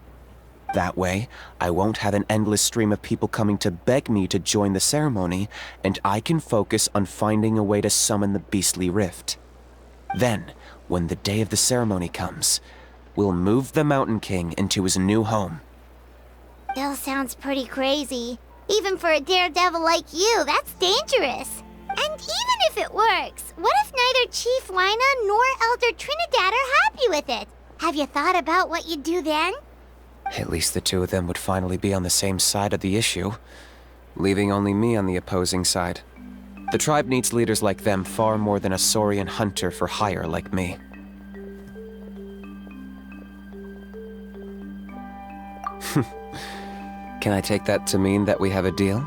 That way, I won't have an endless stream of people coming to beg me to join the ceremony, and I can focus on finding a way to summon the beastly rift. Then, when the day of the ceremony comes, we'll move the Mountain King into his new home. Still sounds pretty crazy. Even for a daredevil like you, that's dangerous. And even if it works, what if neither Chief Wyna nor Elder Trinidad are happy with it? Have you thought about what you'd do then? At least the two of them would finally be on the same side of the issue, leaving only me on the opposing side. The tribe needs leaders like them far more than a Saurian hunter for hire like me. Can I take that to mean that we have a deal?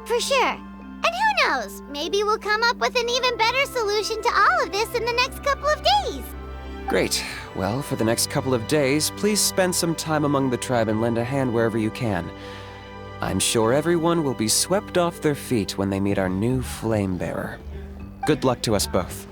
For sure. And who knows, maybe we'll come up with an even better solution to all of this in the next couple of days. Great. Well, for the next couple of days, please spend some time among the tribe and lend a hand wherever you can. I'm sure everyone will be swept off their feet when they meet our new flame bearer. Good luck to us both.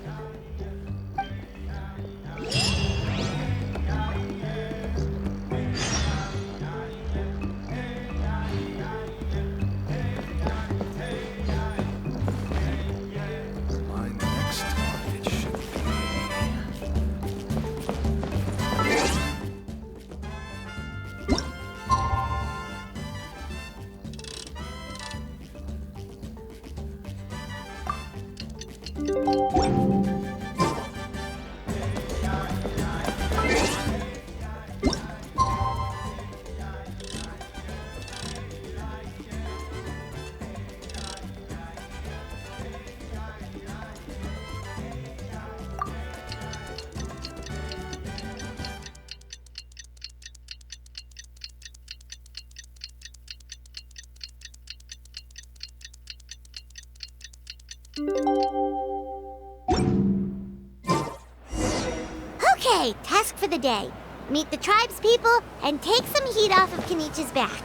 Okay, task for the day. meet the tribe's people, and take some heat off of Kinich's back.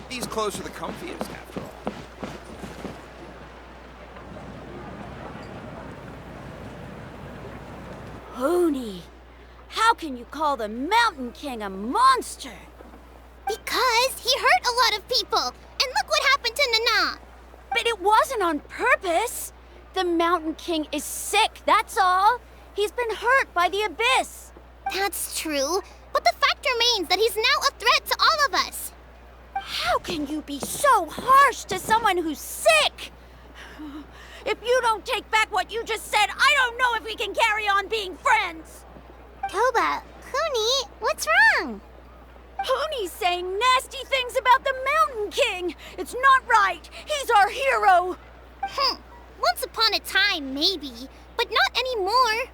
These clothes are the comfiest, after all. Hoonie, how can you call the Mountain King a monster? Because he hurt a lot of people, and look what happened to Nana. But it wasn't on purpose. The Mountain King is sick, that's all. He's been hurt by the abyss. That's true, but the fact remains that he's now a threat to all of us. How can you be so harsh to someone who's sick? If you don't take back what you just said, I don't know if we can carry on being friends. Toba, Huni, what's wrong? Hoonie's saying nasty things about the Mountain King. It's not right. He's our hero. Once upon a time, maybe, but not anymore.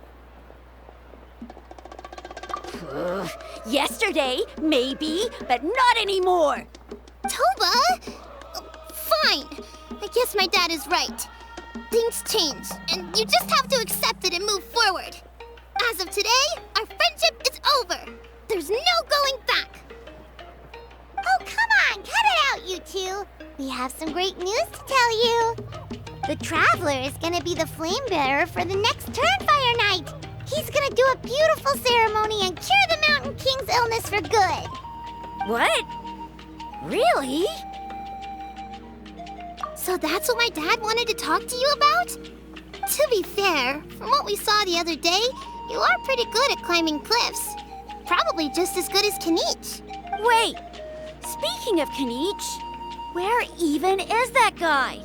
Yesterday, maybe, but not anymore. Toba? Fine. I guess my dad is right. Things change, and you just have to accept it and move forward. As of today, our friendship is over. There's no going back. Oh, come on, cut it out, you two. We have some great news to tell you. The Traveler is gonna be the flame bearer for the next Turnfire Night. He's gonna do a beautiful ceremony and cure the Mountain King's illness for good. What? Really? So that's what my dad wanted to talk to you about? To be fair, from what we saw the other day, you are pretty good at climbing cliffs. Probably just as good as Kinich. Wait, speaking of Kinich, where even is that guy?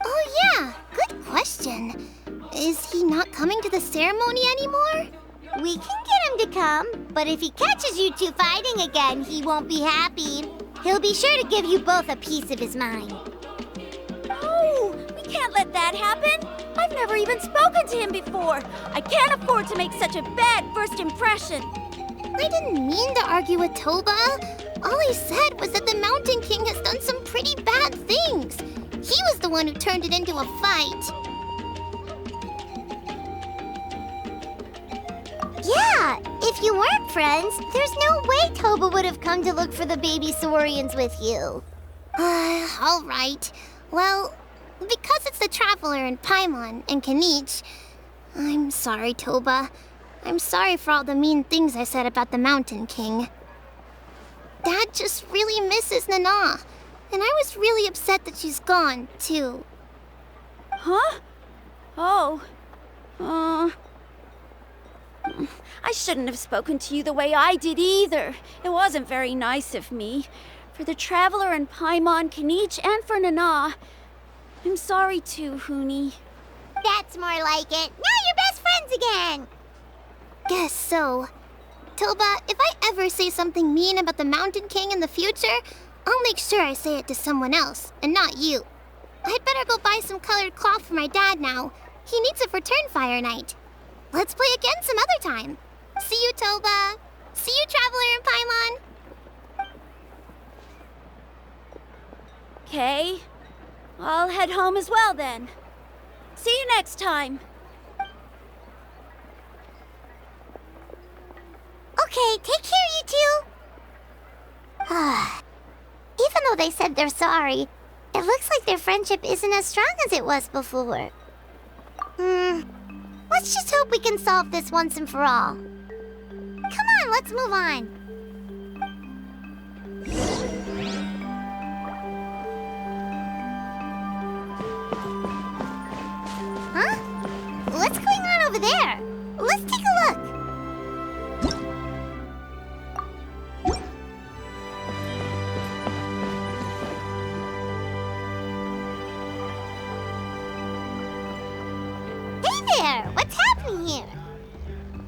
Oh yeah, good question. Is he not coming to the ceremony anymore? We can get him to come, but if he catches you two fighting again, he won't be happy. He'll be sure to give you both a piece of his mind. No, we can't let that happen. I've never even spoken to him before. I can't afford to make such a bad first impression. I didn't mean to argue with Toba. All I said was that the Mountain King has done some pretty bad things. He was the one who turned it into a fight. Yeah, if you weren't friends, there's no way Toba would have come to look for the baby Saurians with you. All right. Well, because it's the Traveler and Paimon and Kinich, I'm sorry, Toba. I'm sorry for all the mean things I said about the Mountain King. Dad just really misses Nana, and I was really upset that she's gone, too. Huh? Oh. I shouldn't have spoken to you the way I did either. It wasn't very nice of me. For the Traveler and Paimon, Kinich, and for Nana. I'm sorry too, Huni. That's more like it. Now you're best friends again. Guess so. Toba, if I ever say something mean about the Mountain King in the future, I'll make sure I say it to someone else, and not you. I'd better go buy some colored cloth for my dad now. He needs it for Turnfire Night. Let's play again some other time. See you, Toba. See you, Traveler and Paimon. Okay. I'll head home as well then. See you next time. Okay, take care, you two. Even though they said they're sorry, it looks like their friendship isn't as strong as it was before. Let's just hope we can solve this once and for all. Come on, let's move on. Huh? What's going on over there? Let's take a look. Hey there! What's happening here?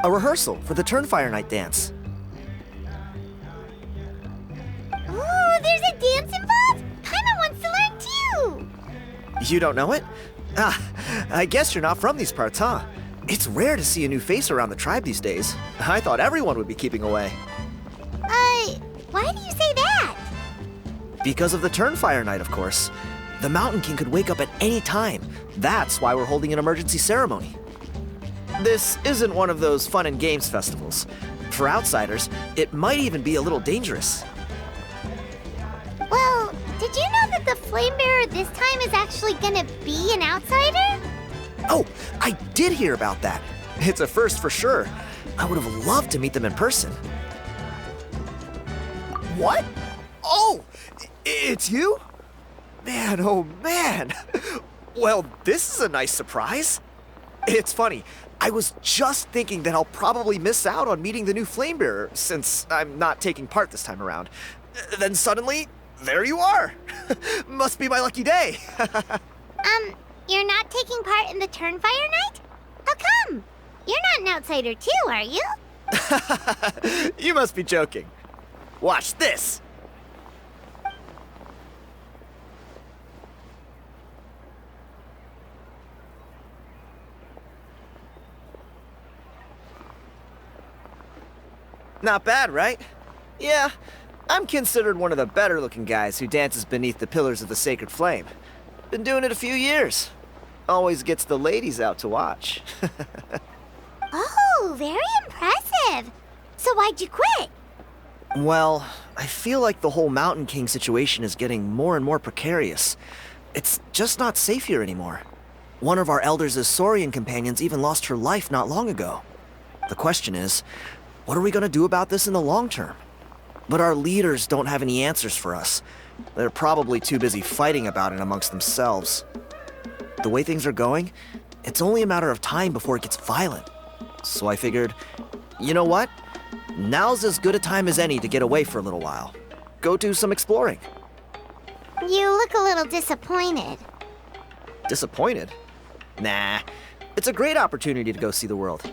A rehearsal for the Turnfire Night dance. Ooh, there's a dance involved? Paimon wants to learn too! You don't know it? Ah, I guess you're not from these parts, huh? It's rare to see a new face around the tribe these days. I thought everyone would be keeping away. Why do you say that? Because of the Turnfire Night, of course. The Mountain King could wake up at any time. That's why we're holding an emergency ceremony. This isn't one of those fun and games festivals. For outsiders, it might even be a little dangerous. Well, did you know that the flame bearer this time is actually gonna be an outsider? Oh, I did hear about that. It's a first for sure. I would have loved to meet them in person. What? Oh, it's you? Man, oh man. Well, this is a nice surprise. It's funny, I was just thinking that I'll probably miss out on meeting the new flame bearer since I'm not taking part this time around. Then suddenly, there you are. Must be my lucky day. You're not taking part in the Turnfire Night? How come? You're not an outsider too, are you? You must be joking. Watch this. Not bad, right? Yeah, I'm considered one of the better looking guys who dances beneath the pillars of the sacred flame. Been doing it a few years. Always gets the ladies out to watch. Oh, very impressive. So why'd you quit? Well, I feel like the whole Mountain King situation is getting more and more precarious. It's just not safe here anymore. One of our elders' Saurian companions even lost her life not long ago. The question is, what are we gonna do about this in the long term? But our leaders don't have any answers for us. They're probably too busy fighting about it amongst themselves. The way things are going, it's only a matter of time before it gets violent. So I figured, you know what? Now's as good a time as any to get away for a little while. Go do some exploring. You look a little disappointed. Disappointed? Nah, it's a great opportunity to go see the world.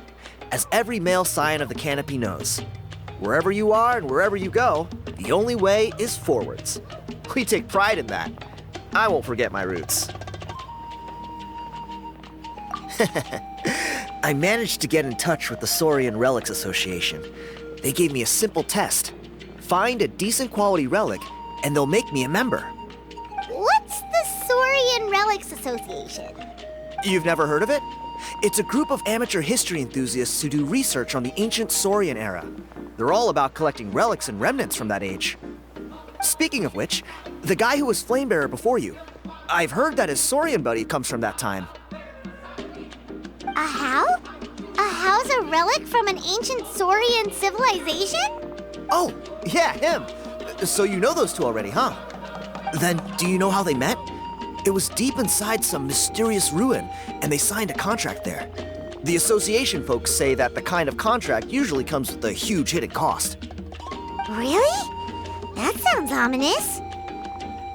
As every male scion of the canopy knows, wherever you are and wherever you go, the only way is forwards. We take pride in that. I won't forget my roots. I managed to get in touch with the Saurian Relics Association. They gave me a simple test. Find a decent quality relic, and they'll make me a member. What's the Saurian Relics Association? You've never heard of it? It's a group of amateur history enthusiasts who do research on the ancient Saurian era. They're all about collecting relics and remnants from that age. Speaking of which, the guy who was Flamebearer before you, I've heard that his Saurian buddy comes from that time. A how? A how's a relic from an ancient Saurian civilization? Oh, yeah, him. So you know those two already, huh? Then do you know how they met? It was deep inside some mysterious ruin, and they signed a contract there. The association folks say that the kind of contract usually comes with a huge hidden cost. Really? That sounds ominous.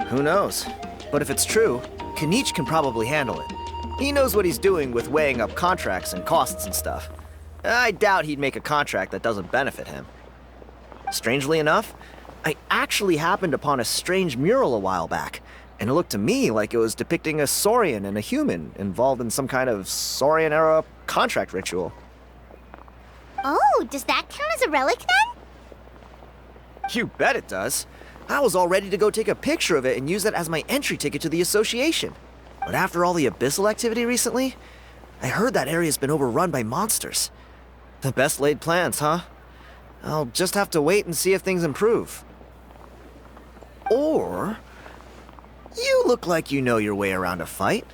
Who knows? But if it's true, Kinich can probably handle it. He knows what he's doing with weighing up contracts and costs and stuff. I doubt he'd make a contract that doesn't benefit him. Strangely enough, I actually happened upon a strange mural a while back, and it looked to me like it was depicting a Saurian and a human involved in some kind of Saurian-era contract ritual. Oh, does that count as a relic then? You bet it does. I was all ready to go take a picture of it and use that as my entry ticket to the association. But after all the abyssal activity recently, I heard that area's been overrun by monsters. The best laid plans, huh? I'll just have to wait and see if things improve. Or... you look like you know your way around a fight.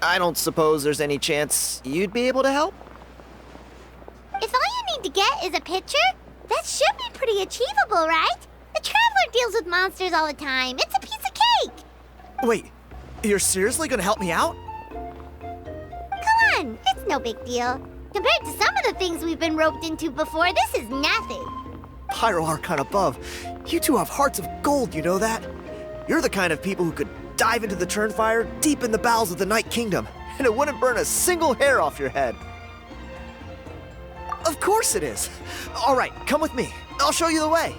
I don't suppose there's any chance you'd be able to help? If all you need to get is a picture, that should be pretty achievable, right? The Traveler deals with monsters all the time. It's a piece of cake. Wait, you're seriously gonna help me out? Come on, it's no big deal. Compared to some of the things we've been roped into before, this is nothing. Pyro Archon above, you two have hearts of gold, you know that? You're the kind of people who could dive into the Turnfire deep in the bowels of the Night Kingdom, and it wouldn't burn a single hair off your head. Of course it is. All right, come with me. I'll show you the way.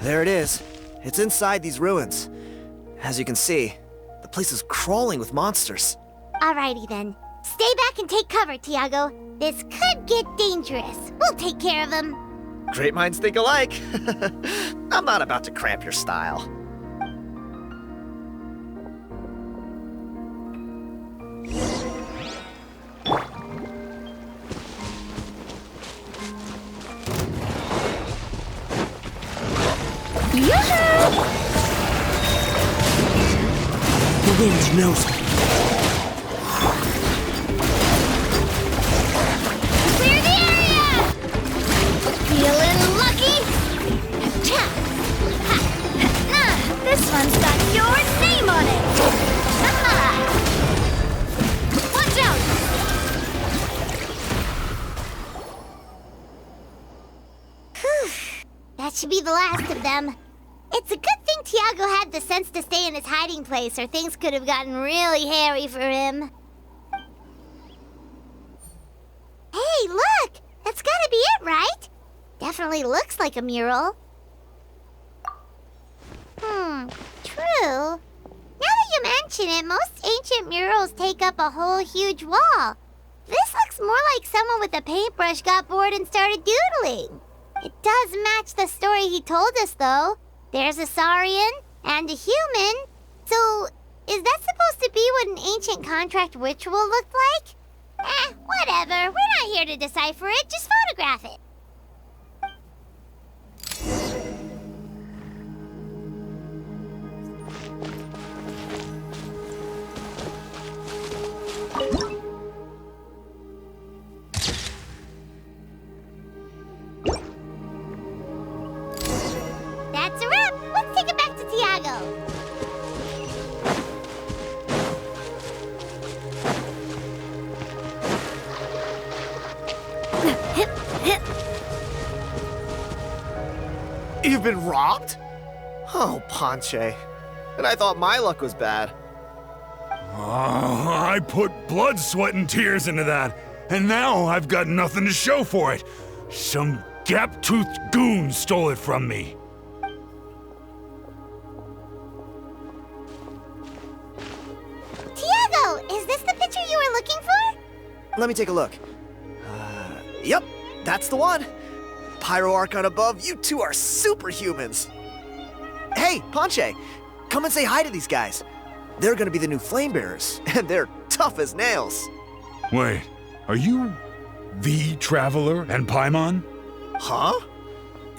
There it is. It's inside these ruins. As you can see, the place is crawling with monsters. Alrighty then. Stay back and take cover, Tiago. This could get dangerous. We'll take care of him. Great minds think alike. I'm not about to cramp your style. The wind knows me. Clear the area! Feeling lucky? This one's got your name on it! Watch out! Whew. That should be the last of them. It's a good thing Tiago had the sense to stay in his hiding place, or things could have gotten really hairy for him. Hey, look! That's gotta be it, right? Definitely looks like a mural. True. Now that you mention it, most ancient murals take up a whole huge wall. This looks more like someone with a paintbrush got bored and started doodling. It does match the story he told us, though. There's a Saurian and a human. So, is that supposed to be what an ancient contract ritual looked like? Whatever. We're not here to decipher it. Just photograph it. That's a wrap. Let's take it back to Tiago. You've been robbed? Oh, Ponche. And I thought my luck was bad. I put blood, sweat, and tears into that, and now I've got nothing to show for it. Some gap-toothed goon stole it from me. Tiago, is this the picture you were looking for? Let me take a look. Yep, that's the one. Pyro Archon above, you two are superhumans. Hey, Ponche, come and say hi to these guys. They're gonna be the new flame bearers, and they're tough as nails. Wait, are you the Traveler and Paimon? Huh?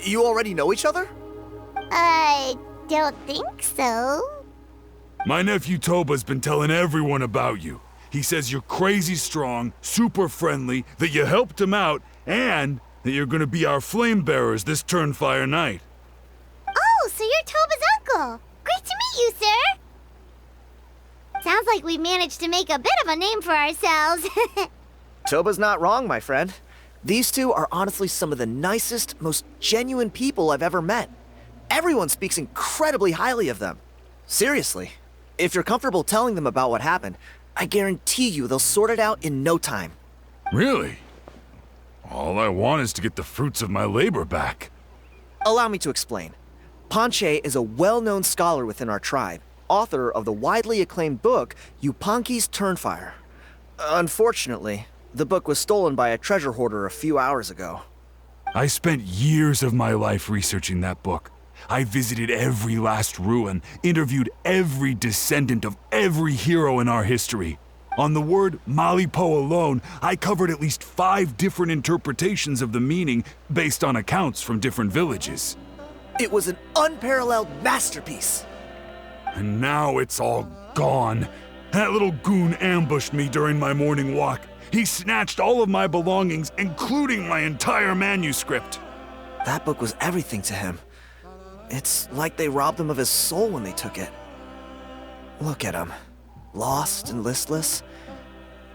You already know each other? I don't think so. My nephew Toba's been telling everyone about you. He says you're crazy strong, super friendly, that you helped him out, and that you're gonna be our flame bearers this Turnfire night. Oh, so you're Toba's uncle. Great to meet you, sir. Sounds like we managed to make a bit of a name for ourselves. Toba's not wrong, my friend. These two are honestly some of the nicest, most genuine people I've ever met. Everyone speaks incredibly highly of them. Seriously, if you're comfortable telling them about what happened, I guarantee you they'll sort it out in no time. Really? All I want is to get the fruits of my labor back. Allow me to explain. Ponche is a well-known scholar within our tribe, author of the widely acclaimed book, Yunpanqi's Turnfire. Unfortunately, the book was stolen by a treasure hoarder a few hours ago. I spent years of my life researching that book. I visited every last ruin, interviewed every descendant of every hero in our history. On the word Malipo alone, I covered at least 5 different interpretations of the meaning based on accounts from different villages. It was an unparalleled masterpiece. And now it's all gone. That little goon ambushed me during my morning walk. He snatched all of my belongings, including my entire manuscript. That book was everything to him. It's like they robbed him of his soul when they took it. Look at him. Lost and listless.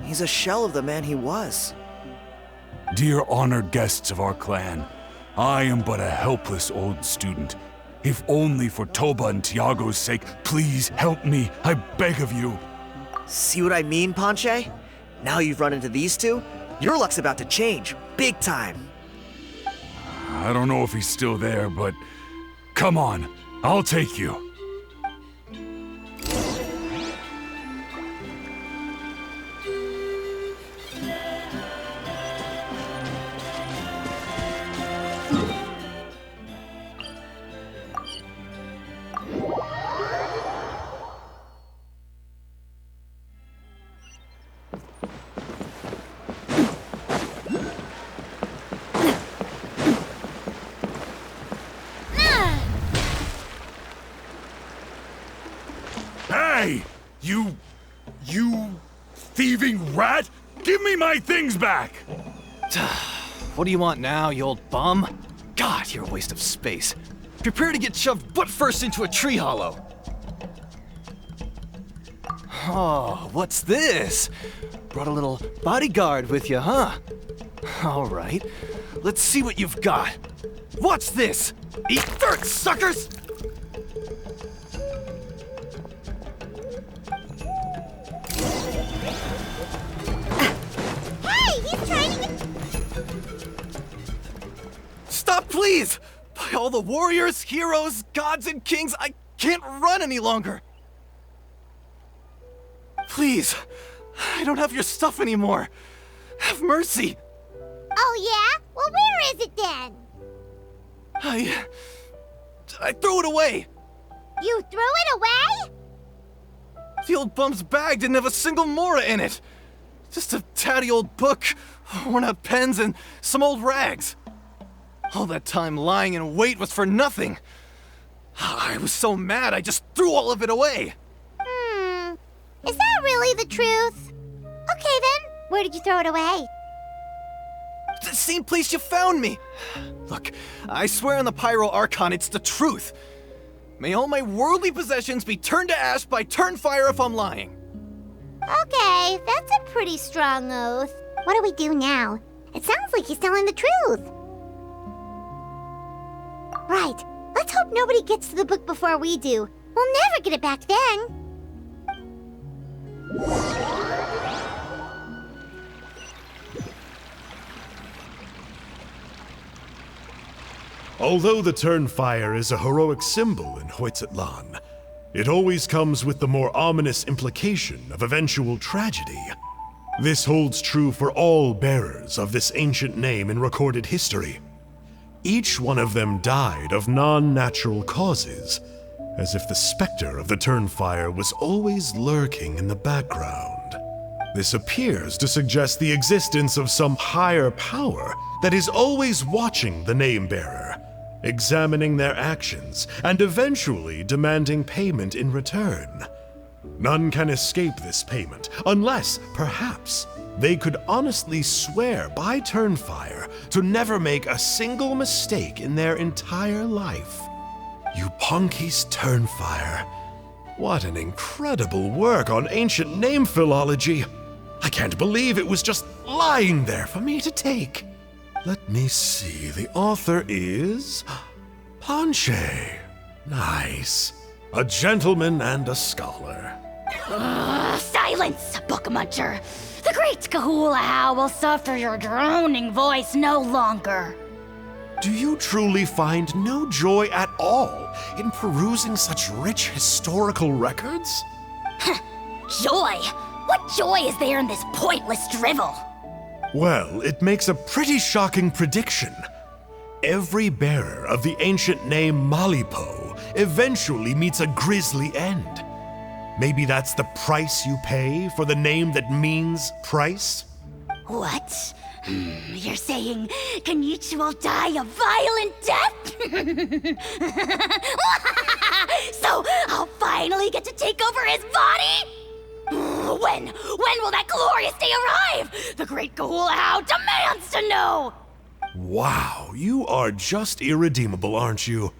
He's a shell of the man he was. Dear honored guests of our clan, I am but a helpless old student. If only for Toba and Tiago's sake, please help me, I beg of you. See what I mean, Ponche? Now you've run into these two, your luck's about to change, big time. I don't know if he's still there, but Come on, I'll take you. Hey! You thieving rat! Give me my things back! What do you want now, you old bum? God, you're a waste of space. Prepare to get shoved butt first into a tree hollow. Oh, what's this? Brought a little bodyguard with you, huh? All right, let's see what you've got. What's this? Eat dirt, suckers! Stop, please! By all the warriors, heroes, gods, and kings, I can't run any longer! Please, I don't have your stuff anymore. Have mercy. Oh, yeah? Well, where is it then? I threw it away. You threw it away? The old bum's bag didn't have a single mora in it. Just a tatty old book, worn out pens, and some old rags. All that time lying in wait was for nothing. I was so mad I just threw all of it away. Is that really the truth? Okay then, where did you throw it away? The same place you found me. Look, I swear on the Pyro Archon it's the truth. May all my worldly possessions be turned to ash by Turnfire if I'm lying. Okay, that's a pretty strong oath. What do we do now? It sounds like he's telling the truth. Right, let's hope nobody gets to the book before we do. We'll never get it back then. Although the Turnfire is a heroic symbol in Hoytzatlan, it always comes with the more ominous implication of eventual tragedy. This holds true for all bearers of this ancient name in recorded history. Each one of them died of non-natural causes, as if the specter of the Turnfire was always lurking in the background. This appears to suggest the existence of some higher power that is always watching the name-bearer, examining their actions, and eventually demanding payment in return. None can escape this payment, unless, perhaps, they could honestly swear by Turnfire to never make a single mistake in their entire life. Yunpanqi's Turnfire. What an incredible work on ancient name philology. I can't believe it was just lying there for me to take. Let me see, the author is Panche. Nice. A gentleman and a scholar. Silence, book muncher. The great Kahulahow will suffer your droning voice no longer. Do you truly find no joy at all in perusing such rich historical records? Joy? What joy is there in this pointless drivel? Well, it makes a pretty shocking prediction. Every bearer of the ancient name Malipo eventually meets a grisly end. Maybe that's the price you pay for the name that means price? What? You're saying Kinich will die a violent death? So I'll finally get to take over his body? When will that glorious day arrive? The great Kahulahow demands to know! Wow, you are just irredeemable, aren't you?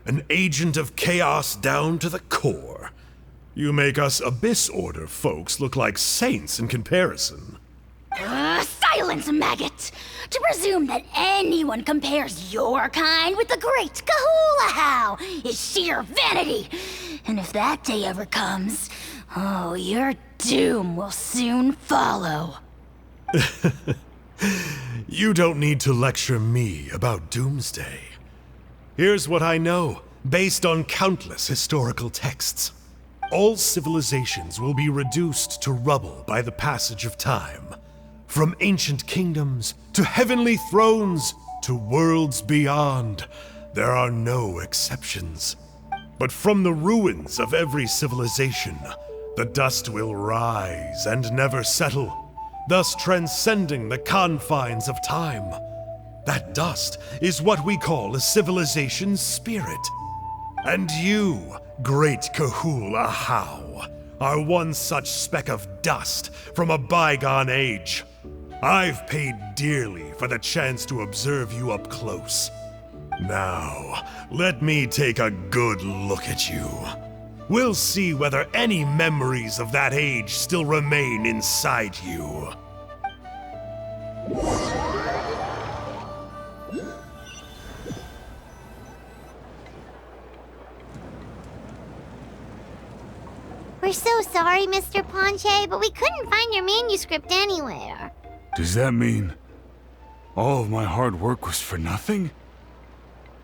An agent of chaos down to the core. You make us Abyss Order folks look like saints in comparison. Silence, maggot! To presume that anyone compares your kind with the great Kahulahow is sheer vanity. And if that day ever comes, oh, your doom will soon follow. You don't need to lecture me about Doomsday. Here's what I know. based on countless historical texts. All civilizations will be reduced to rubble by the passage of time. From ancient kingdoms to heavenly thrones to worlds beyond, there are no exceptions. But from the ruins of every civilization, the dust will rise and never settle, thus transcending the confines of time. That dust is what we call a civilization's spirit. And you, great Kahul Ahau, are one such speck of dust from a bygone age. I've paid dearly for the chance to observe you up close. Now, let me take a good look at you. We'll see whether any memories of that age still remain inside you. We're so sorry, Mr. Ponche, but we couldn't find your manuscript anywhere. Does that mean all of my hard work was for nothing?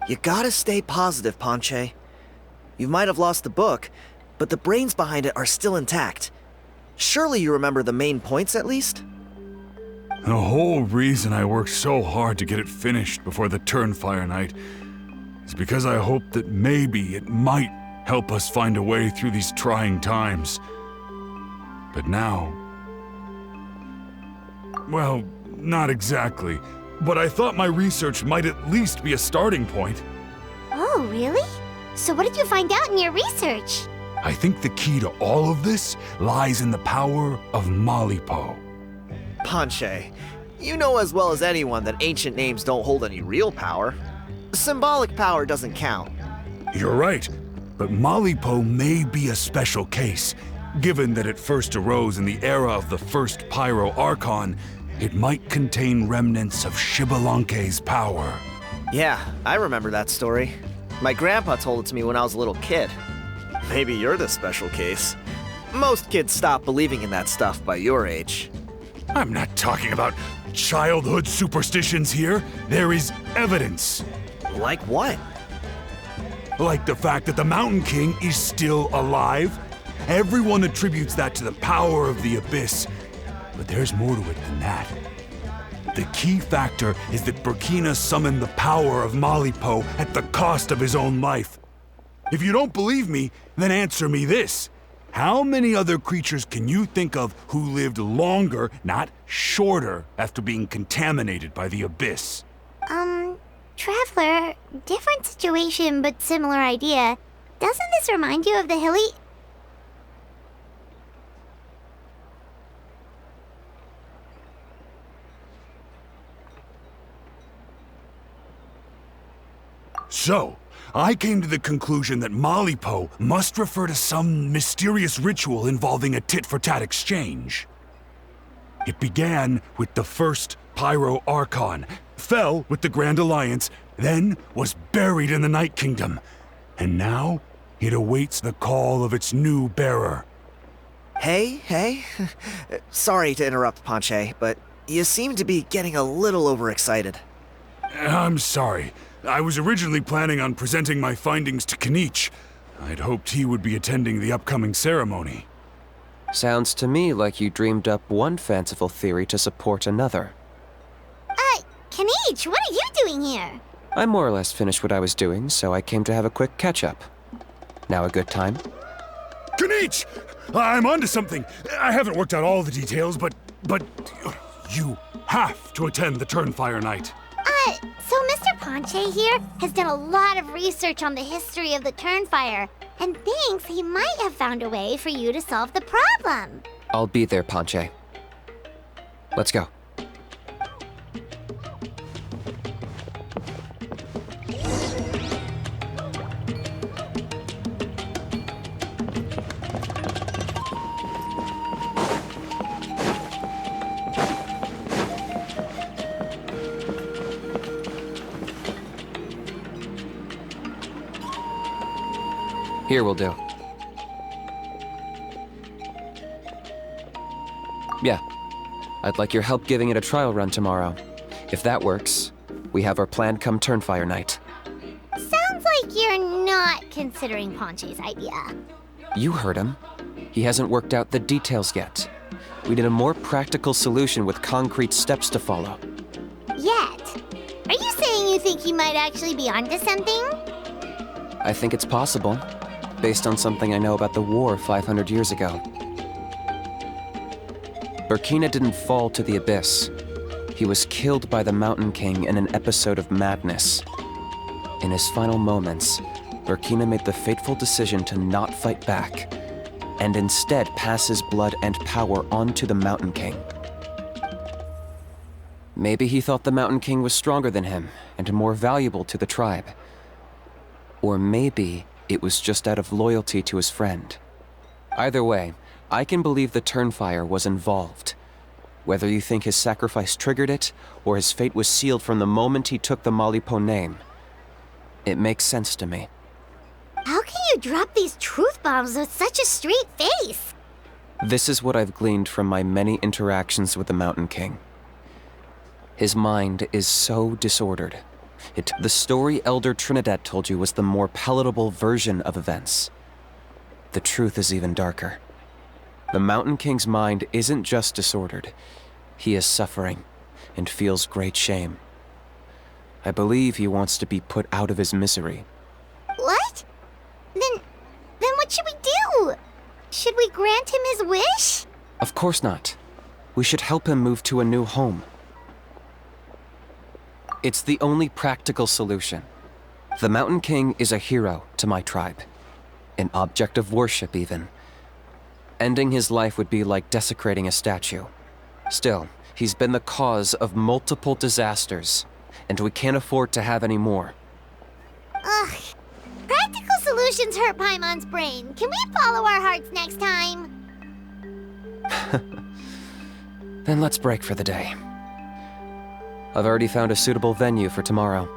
You gotta stay positive, Ponche. You might have lost the book, but the brains behind it are still intact. Surely you remember the main points at least? The whole reason I worked so hard to get it finished before the Turnfire Night is because I hoped that maybe it might help us find a way through these trying times. But now... well, not exactly. But I thought my research might at least be a starting point. Oh, really? So what did you find out in your research? I think the key to all of this lies in the power of Malipo. Ponche, you know as well as anyone that ancient names don't hold any real power. Symbolic power doesn't count. You're right, but Malipo may be a special case. Given that it first arose in the era of the first Pyro Archon, it might contain remnants of Xbalanque's power. Yeah, I remember that story. My grandpa told it to me when I was a little kid. Maybe you're the special case. Most kids stop believing in that stuff by your age. I'm not talking about childhood superstitions here. There is evidence. Like what? Like the fact that the Mountain King is still alive. Everyone attributes that to the power of the Abyss. But there's more to it than that. The key factor is that Burkina summoned the power of Malipo at the cost of his own life. If you don't believe me, then answer me this. How many other creatures can you think of who lived longer, not shorter, after being contaminated by the Abyss? Traveler, different situation but similar idea. Doesn't this remind you of the hilly... So, I came to the conclusion that Malipo must refer to some mysterious ritual involving a tit-for-tat exchange. It began with the first Pyro Archon, fell with the Grand Alliance, then was buried in the Night Kingdom, and now it awaits the call of its new bearer. Hey. Sorry to interrupt, Ponche, but you seem to be getting a little overexcited. I'm sorry. I was originally planning on presenting my findings to Kinich. I'd hoped he would be attending the upcoming ceremony. Sounds to me like you dreamed up one fanciful theory to support another. Kinich, what are you doing here? I more or less finished what I was doing, so I came to have a quick catch-up. Now a good time? Kinich! I'm onto something. I haven't worked out all the details, but you have to attend the Turnfire Night. So Mr. Ponche here has done a lot of research on the history of the Turnfire, and thinks he might have found a way for you to solve the problem. I'll be there, Ponche. Let's go. Here will do. Yeah. I'd like your help giving it a trial run tomorrow. If that works, we have our plan come Turnfire Night. Sounds like you're not considering Ponche's idea. You heard him. He hasn't worked out the details yet. We need a more practical solution with concrete steps to follow. Yet? Are you saying you think he might actually be onto something? I think it's possible, based on something I know about the war 500 years ago. Burkina didn't fall to the abyss. He was killed by the Mountain King in an episode of madness. In his final moments, Burkina made the fateful decision to not fight back, and instead pass his blood and power on to the Mountain King. Maybe he thought the Mountain King was stronger than him and more valuable to the tribe. Or maybe it was just out of loyalty to his friend. Either way, I can believe the Turnfire was involved. Whether you think his sacrifice triggered it, or his fate was sealed from the moment he took the Malipo name, it makes sense to me. How can you drop these truth bombs with such a straight face? This is what I've gleaned from my many interactions with the Mountain King. His mind is so disordered. The story Elder Trinidad told you was the more palatable version of events. The truth is even darker. The Mountain King's mind isn't just disordered. He is suffering and feels great shame. I believe he wants to be put out of his misery. What? Then what should we do? Should we grant him his wish? Of course not. We should help him move to a new home. It's the only practical solution. The Mountain King is a hero to my tribe. An object of worship, even. Ending his life would be like desecrating a statue. Still, he's been the cause of multiple disasters, and we can't afford to have any more. Ugh. Practical solutions hurt Paimon's brain. Can we follow our hearts next time? Then let's break for the day. I've already found a suitable venue for tomorrow.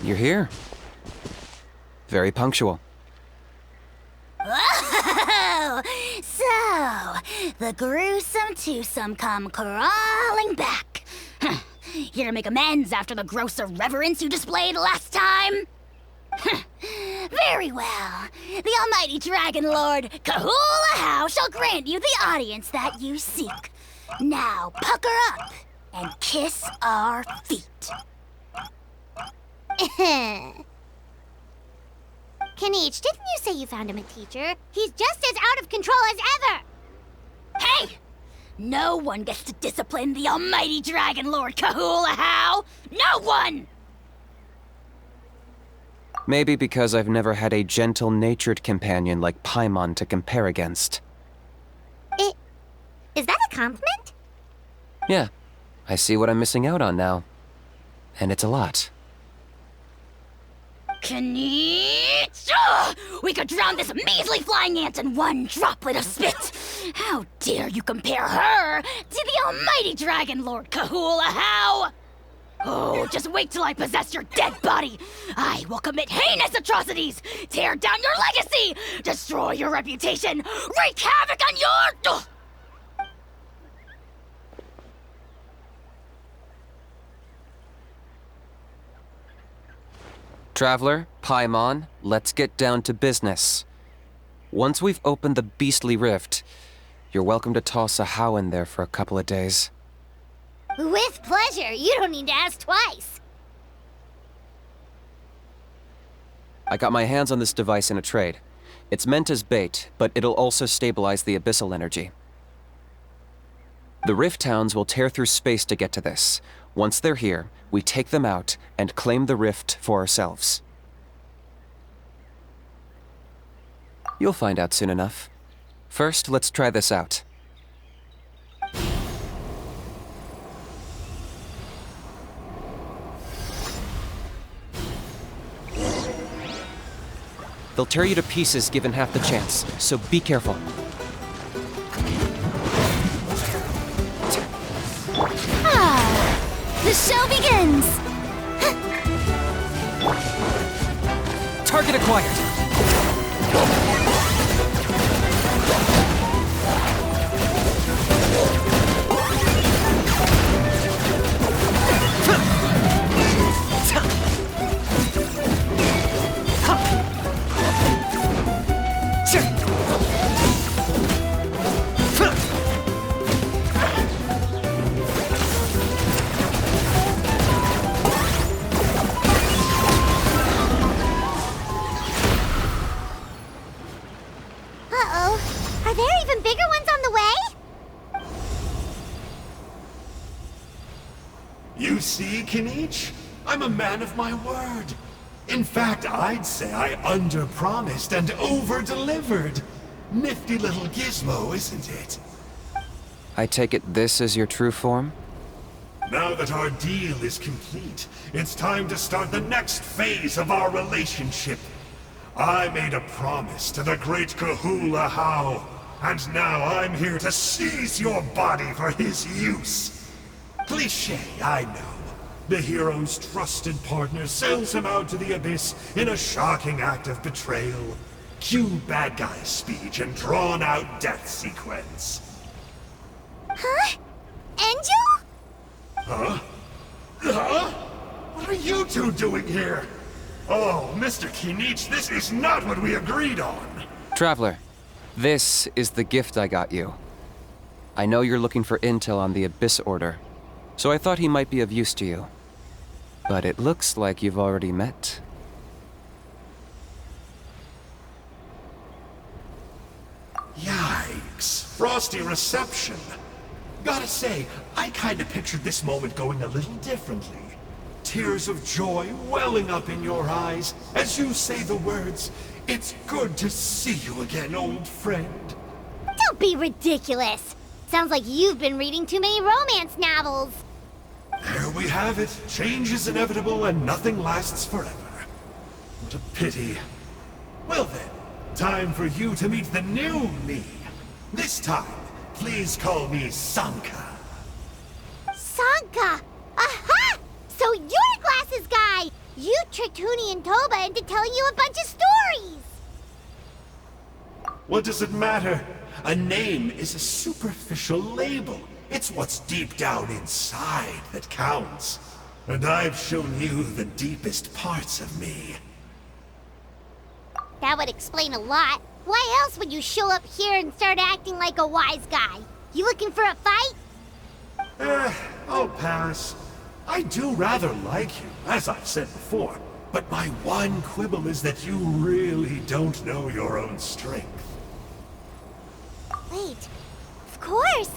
You're here. Very punctual. Oh, so the gruesome twosome come crawling back. Here to make amends after the gross irreverence you displayed last time? Very well. The almighty Dragon Lord, Kahula shall grant you the audience that you seek. Now pucker up and kiss our feet. Kinich, didn't you say you found him a teacher? He's just as out of control as ever! Hey! No one gets to discipline the almighty Dragon Lord Kahula. No one! Maybe because I've never had a gentle-natured companion like Paimon to compare against. Is that a compliment? Yeah, I see what I'm missing out on now. And it's a lot. Kinich! We could drown this measly flying ant in one droplet of spit! How dare you compare her to the almighty Dragon Lord Kahula? Oh, just wait till I possess your dead body! I will commit heinous atrocities! Tear down your legacy! Destroy your reputation! Wreak havoc on your... Traveler, Paimon, let's get down to business. Once we've opened the beastly rift, you're welcome to toss a how in there for a couple of days. With pleasure. You don't need to ask twice. I got my hands on this device in a trade. It's meant as bait, but it'll also stabilize the abyssal energy. The Rift Towns will tear through space to get to this. Once they're here, we take them out and claim the Rift for ourselves. You'll find out soon enough. First, let's try this out. They'll tear you to pieces given half the chance, so be careful. The show begins! Target acquired! Are there even bigger ones on the way? You see, Kinich? I'm a man of my word. In fact, I'd say I under-promised and over-delivered. Nifty little gizmo, isn't it? I take it this is your true form? Now that our deal is complete, it's time to start the next phase of our relationship. I made a promise to the great Kahula How, and now I'm here to seize your body for his use. Cliché, I know. The hero's trusted partner sells him out to the abyss in a shocking act of betrayal. Cue bad guy speech and drawn-out death sequence. Huh? Angel? Huh? Huh? What are you two doing here? Oh, Mr. Kinich, this is not what we agreed on. Traveler, this is the gift I got you. I know you're looking for intel on the Abyss Order, so I thought he might be of use to you. But it looks like you've already met. Yikes. Frosty reception. Gotta say, I kinda pictured this moment going a little differently. Tears of joy welling up in your eyes as you say the words, "It's good to see you again, old friend." Don't be ridiculous. Sounds like you've been reading too many romance novels. There we have it. Change is inevitable and nothing lasts forever. What a pity. Well then, time for you to meet the new me. This time, please call me Sanka. Sanka! Aha! So you're Glasses Guy! You tricked Huni and Toba into telling you a bunch of stories! What does it matter? A name is a superficial label. It's what's deep down inside that counts. And I've shown you the deepest parts of me. That would explain a lot. Why else would you show up here and start acting like a wise guy? You looking for a fight? I'll pass. I do rather like you, as I've said before, but my one quibble is that you really don't know your own strength. Wait, of course!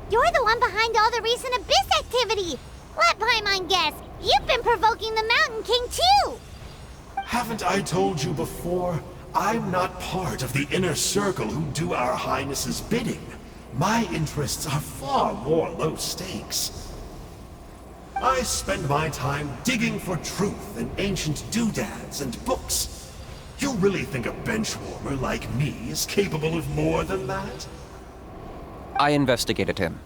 You're the one behind all the recent Abyss activity! Let Paimon guess, you've been provoking the Mountain King too! Haven't I told you before? I'm not part of the inner circle who do our Highness's bidding. My interests are far more low stakes. I spend my time digging for truth in ancient doodads and books. You really think a benchwarmer like me is capable of more than that? I investigated him.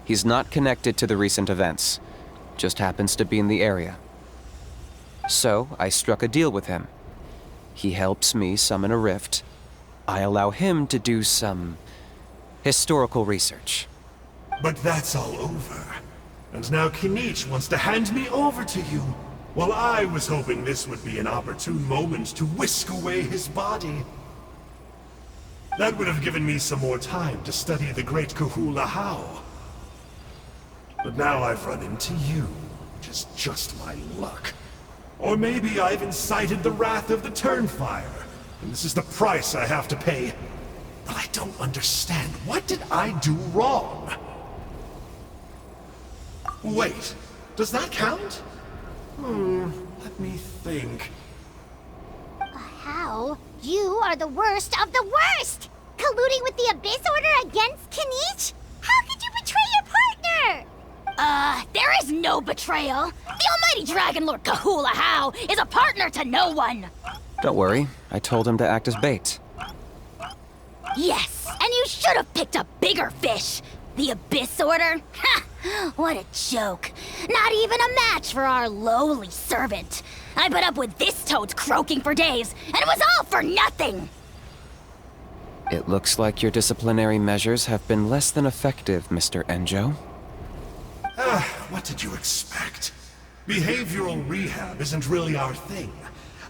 He's not connected to the recent events. Just happens to be in the area. So, I struck a deal with him. He helps me summon a rift. I allow him to do some historical research. But that's all over. And now Kinich wants to hand me over to you. Well, I was hoping this would be an opportune moment to whisk away his body. That would have given me some more time to study the great Kahula How. But now I've run into you, which is just my luck. Or maybe I've incited the wrath of the Turnfire. and this is the price I have to pay. But I don't understand. What did I do wrong? Wait, does that count? Let me think. How? You are the worst of the worst! Colluding with the Abyss Order against Kinich? How could you betray your partner? There is no betrayal. The almighty Dragon Lord Kahula How is a partner to no one. Don't worry, I told him to act as bait. Yes, and you should have picked a bigger fish. The Abyss Order? Ha! What a joke. Not even a match for our lowly servant. I put up with this toad croaking for days, and it was all for nothing. It looks like your disciplinary measures have been less than effective, Mr. Enjo. What did you expect? Behavioral rehab isn't really our thing.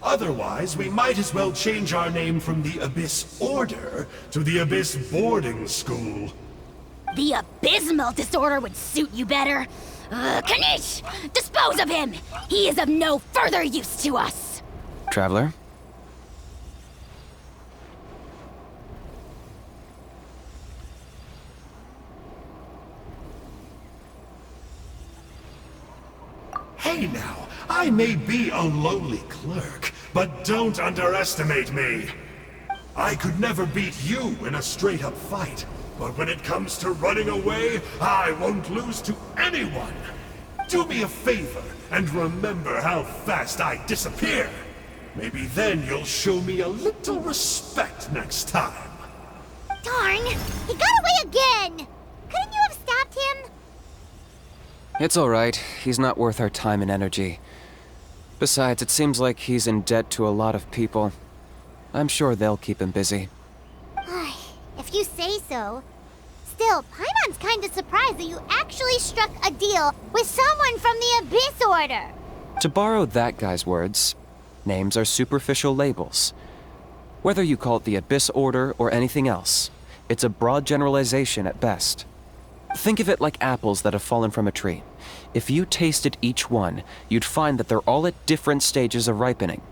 Otherwise, we might as well change our name from the Abyss Order to the Abyss Boarding School. The abysmal disorder would suit you better. Kinich! Dispose of him! He is of no further use to us! Traveler? Hey now, I may be a lowly clerk, but don't underestimate me. I could never beat you in a straight-up fight, but when it comes to running away, I won't lose to anyone. Do me a favor and remember how fast I disappear. Maybe then you'll show me a little respect next time. Darn! He got away again! Couldn't you have stopped him? It's alright. He's not worth our time and energy. Besides, it seems like he's in debt to a lot of people. I'm sure they'll keep him busy. If you say so. Still, Paimon's kinda surprised that you actually struck a deal with someone from the Abyss Order. To borrow that guy's words, names are superficial labels. Whether you call it the Abyss Order or anything else, it's a broad generalization at best. Think of it like apples that have fallen from a tree. If you tasted each one, you'd find that they're all at different stages of ripening.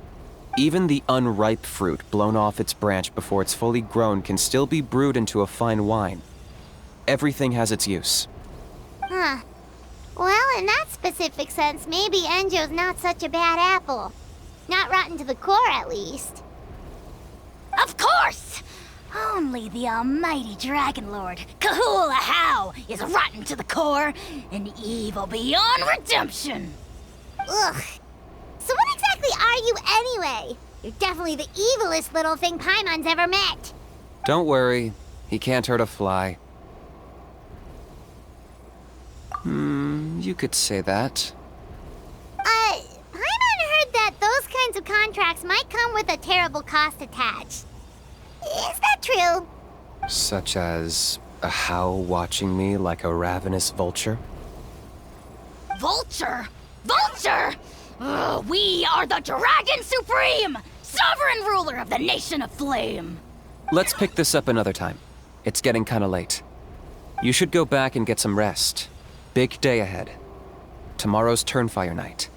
Even the unripe fruit blown off its branch before it's fully grown can still be brewed into a fine wine. Everything has its use. Huh. Well, in that specific sense, maybe Enjo's not such a bad apple. Not rotten to the core, at least. Of course! Only the almighty Dragon Lord, Kahula How, is rotten to the core and evil beyond redemption. Ugh. So what exactly are you anyway? You're definitely the evilest little thing Paimon's ever met. Don't worry, he can't hurt a fly. You could say that. Paimon heard that those kinds of contracts might come with a terrible cost attached. Is that true? Such as a How watching me like a ravenous vulture? Vulture? Vulture? We are the Dragon Supreme, sovereign ruler of the Nation of Flame. Let's pick this up another time. It's getting kinda late. You should go back and get some rest. Big day ahead. Tomorrow's Turnfire night.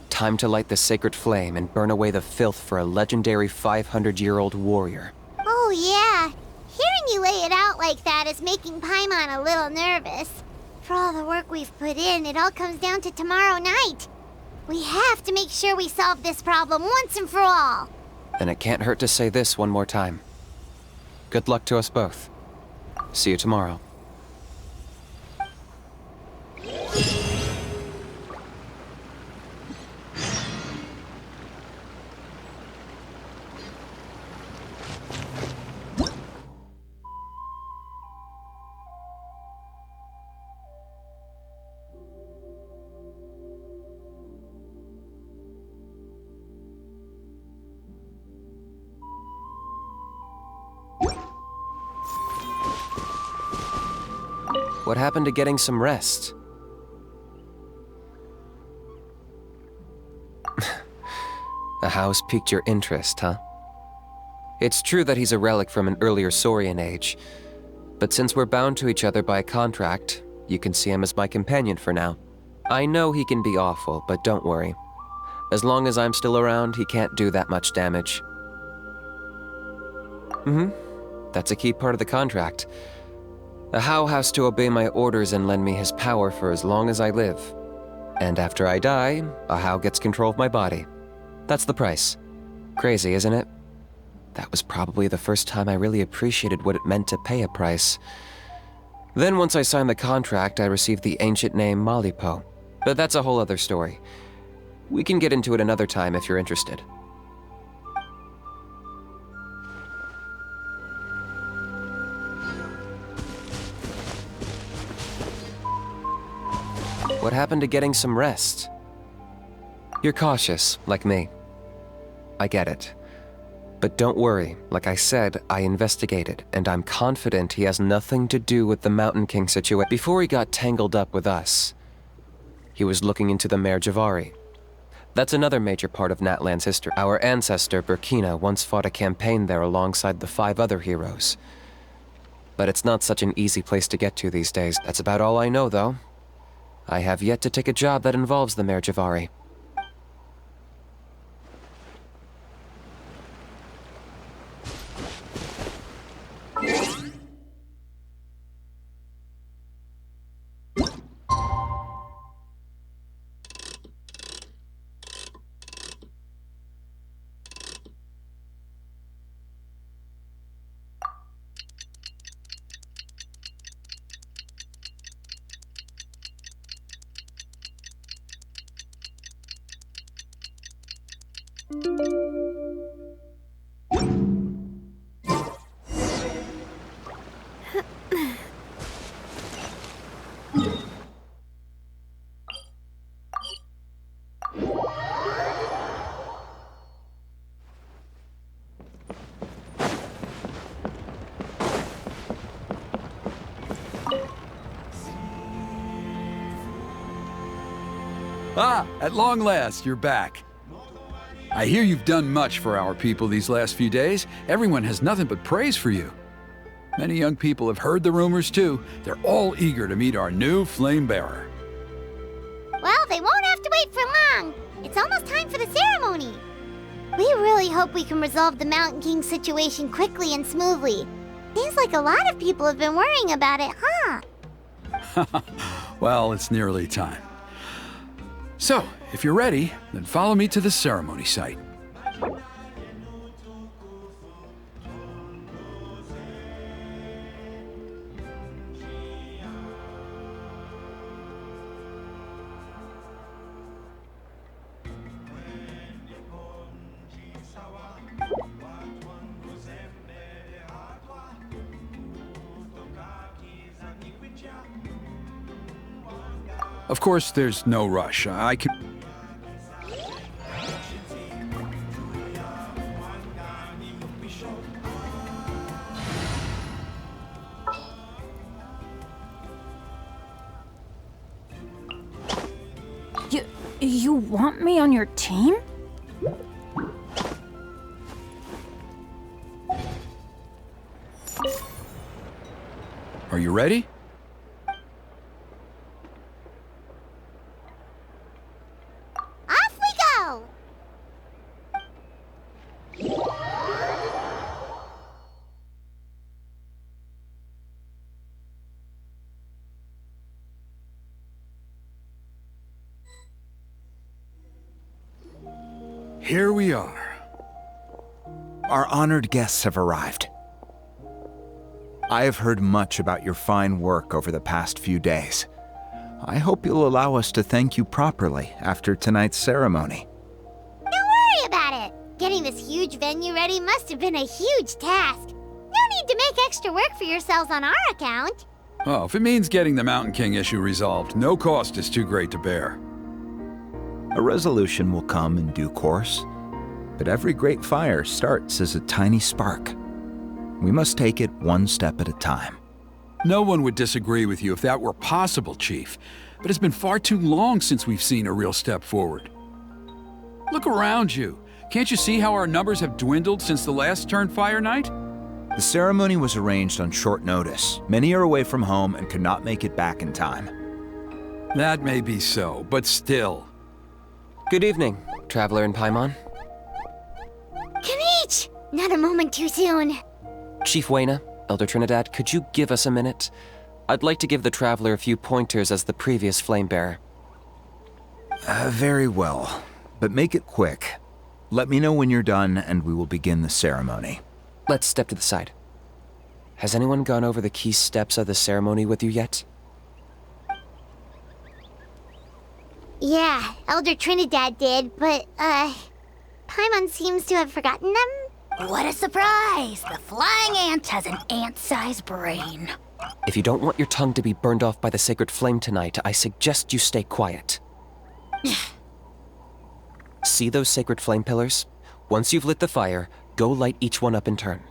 Time to light the sacred flame and burn away the filth for a legendary 500-year-old warrior. Oh yeah. Hearing you lay it out like that is making Paimon a little nervous. For all the work we've put in, it all comes down to tomorrow night. We have to make sure we solve this problem once and for all. Then it can't hurt to say this one more time. Good luck to us both. See you tomorrow. What happened to getting some rest? The house piqued your interest, huh? It's true that he's a relic from an earlier Saurian age, but since we're bound to each other by a contract, you can see him as my companion for now. I know he can be awful, but don't worry. As long as I'm still around, he can't do that much damage. That's a key part of the contract. A How has to obey my orders and lend me his power for as long as I live. And after I die, a How gets control of my body. That's the price. Crazy, isn't it? That was probably the first time I really appreciated what it meant to pay a price. Then once I signed the contract, I received the ancient name Malipo. But that's a whole other story. We can get into it another time if you're interested. What happened to getting some rest? You're cautious, like me. I get it. But don't worry, like I said, I investigated, and I'm confident he has nothing to do with the Mountain King situation. Before he got tangled up with us, he was looking into the Mare Javari. That's another major part of Natlan's history. Our ancestor, Burkina, once fought a campaign there alongside the 5 other heroes. But it's not such an easy place to get to these days. That's about all I know, though. I have yet to take a job that involves the Mare Javari. Ah, at long last, you're back. I hear you've done much for our people these last few days. Everyone has nothing but praise for you. Many young people have heard the rumors too. They're all eager to meet our new flame bearer. Well, they won't have to wait for long. It's almost time for the ceremony. We really hope we can resolve the Mountain King situation quickly and smoothly. Seems like a lot of people have been worrying about it, huh? Well, it's nearly time. So, if you're ready, then follow me to the ceremony site. Of course, there's no rush. I can... You want me on your team? Are you ready? Off we go! Here we are. Our honored guests have arrived. I have heard much about your fine work over the past few days. I hope you'll allow us to thank you properly after tonight's ceremony. Don't worry about it. Getting this huge venue ready must have been a huge task. No need to make extra work for yourselves on our account. Oh, if it means getting the Mountain King issue resolved, no cost is too great to bear. A resolution will come in due course, but every great fire starts as a tiny spark. We must take it one step at a time. No one would disagree with you if that were possible, Chief, but it's been far too long since we've seen a real step forward. Look around you. Can't you see how our numbers have dwindled since the last Turnfire night? The ceremony was arranged on short notice. Many are away from home and could not make it back in time. That may be so, but still. Good evening, Traveler in Paimon. Kinich! Not a moment too soon. Chief Wayna, Elder Trinidad, could you give us a minute? I'd like to give the Traveler a few pointers as the previous Flamebearer. Very well. But make it quick. Let me know when you're done, and we will begin the ceremony. Let's step to the side. Has anyone gone over the key steps of the ceremony with you yet? Yeah, Elder Trinidad did, but, Paimon seems to have forgotten them? What a surprise! The flying ant has an ant-sized brain. If you don't want your tongue to be burned off by the sacred flame tonight, I suggest you stay quiet. See those sacred flame pillars? Once you've lit the fire, go light each one up in turn.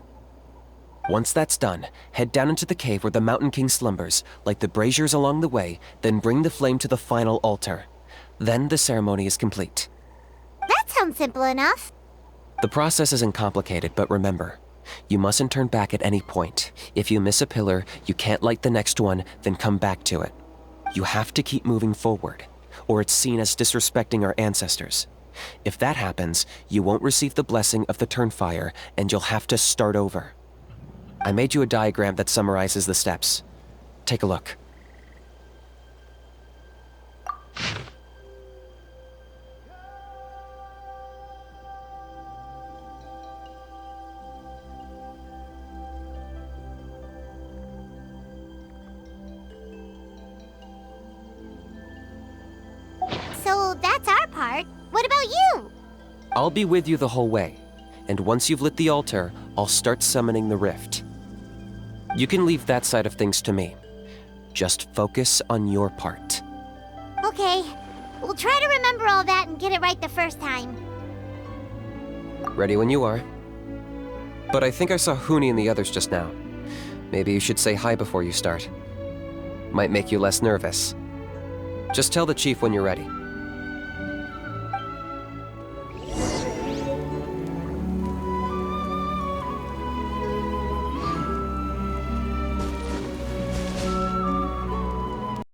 Once that's done, head down into the cave where the Mountain King slumbers, light the braziers along the way, then bring the flame to the final altar. Then the ceremony is complete. That sounds simple enough. The process isn't complicated, but remember, you mustn't turn back at any point. If you miss a pillar, you can't light the next one, then come back to it. You have to keep moving forward, or it's seen as disrespecting our ancestors. If that happens, you won't receive the blessing of the Turnfire, and you'll have to start over. I made you a diagram that summarizes the steps. Take a look. So that's our part. What about you? I'll be with you the whole way, and once you've lit the altar, I'll start summoning the rift. You can leave that side of things to me. Just focus on your part. Okay, we'll try to remember all that and get it right the first time. Ready when you are. But I think I saw Huni and the others just now. Maybe you should say hi before you start. Might make you less nervous. Just tell the chief when you're ready.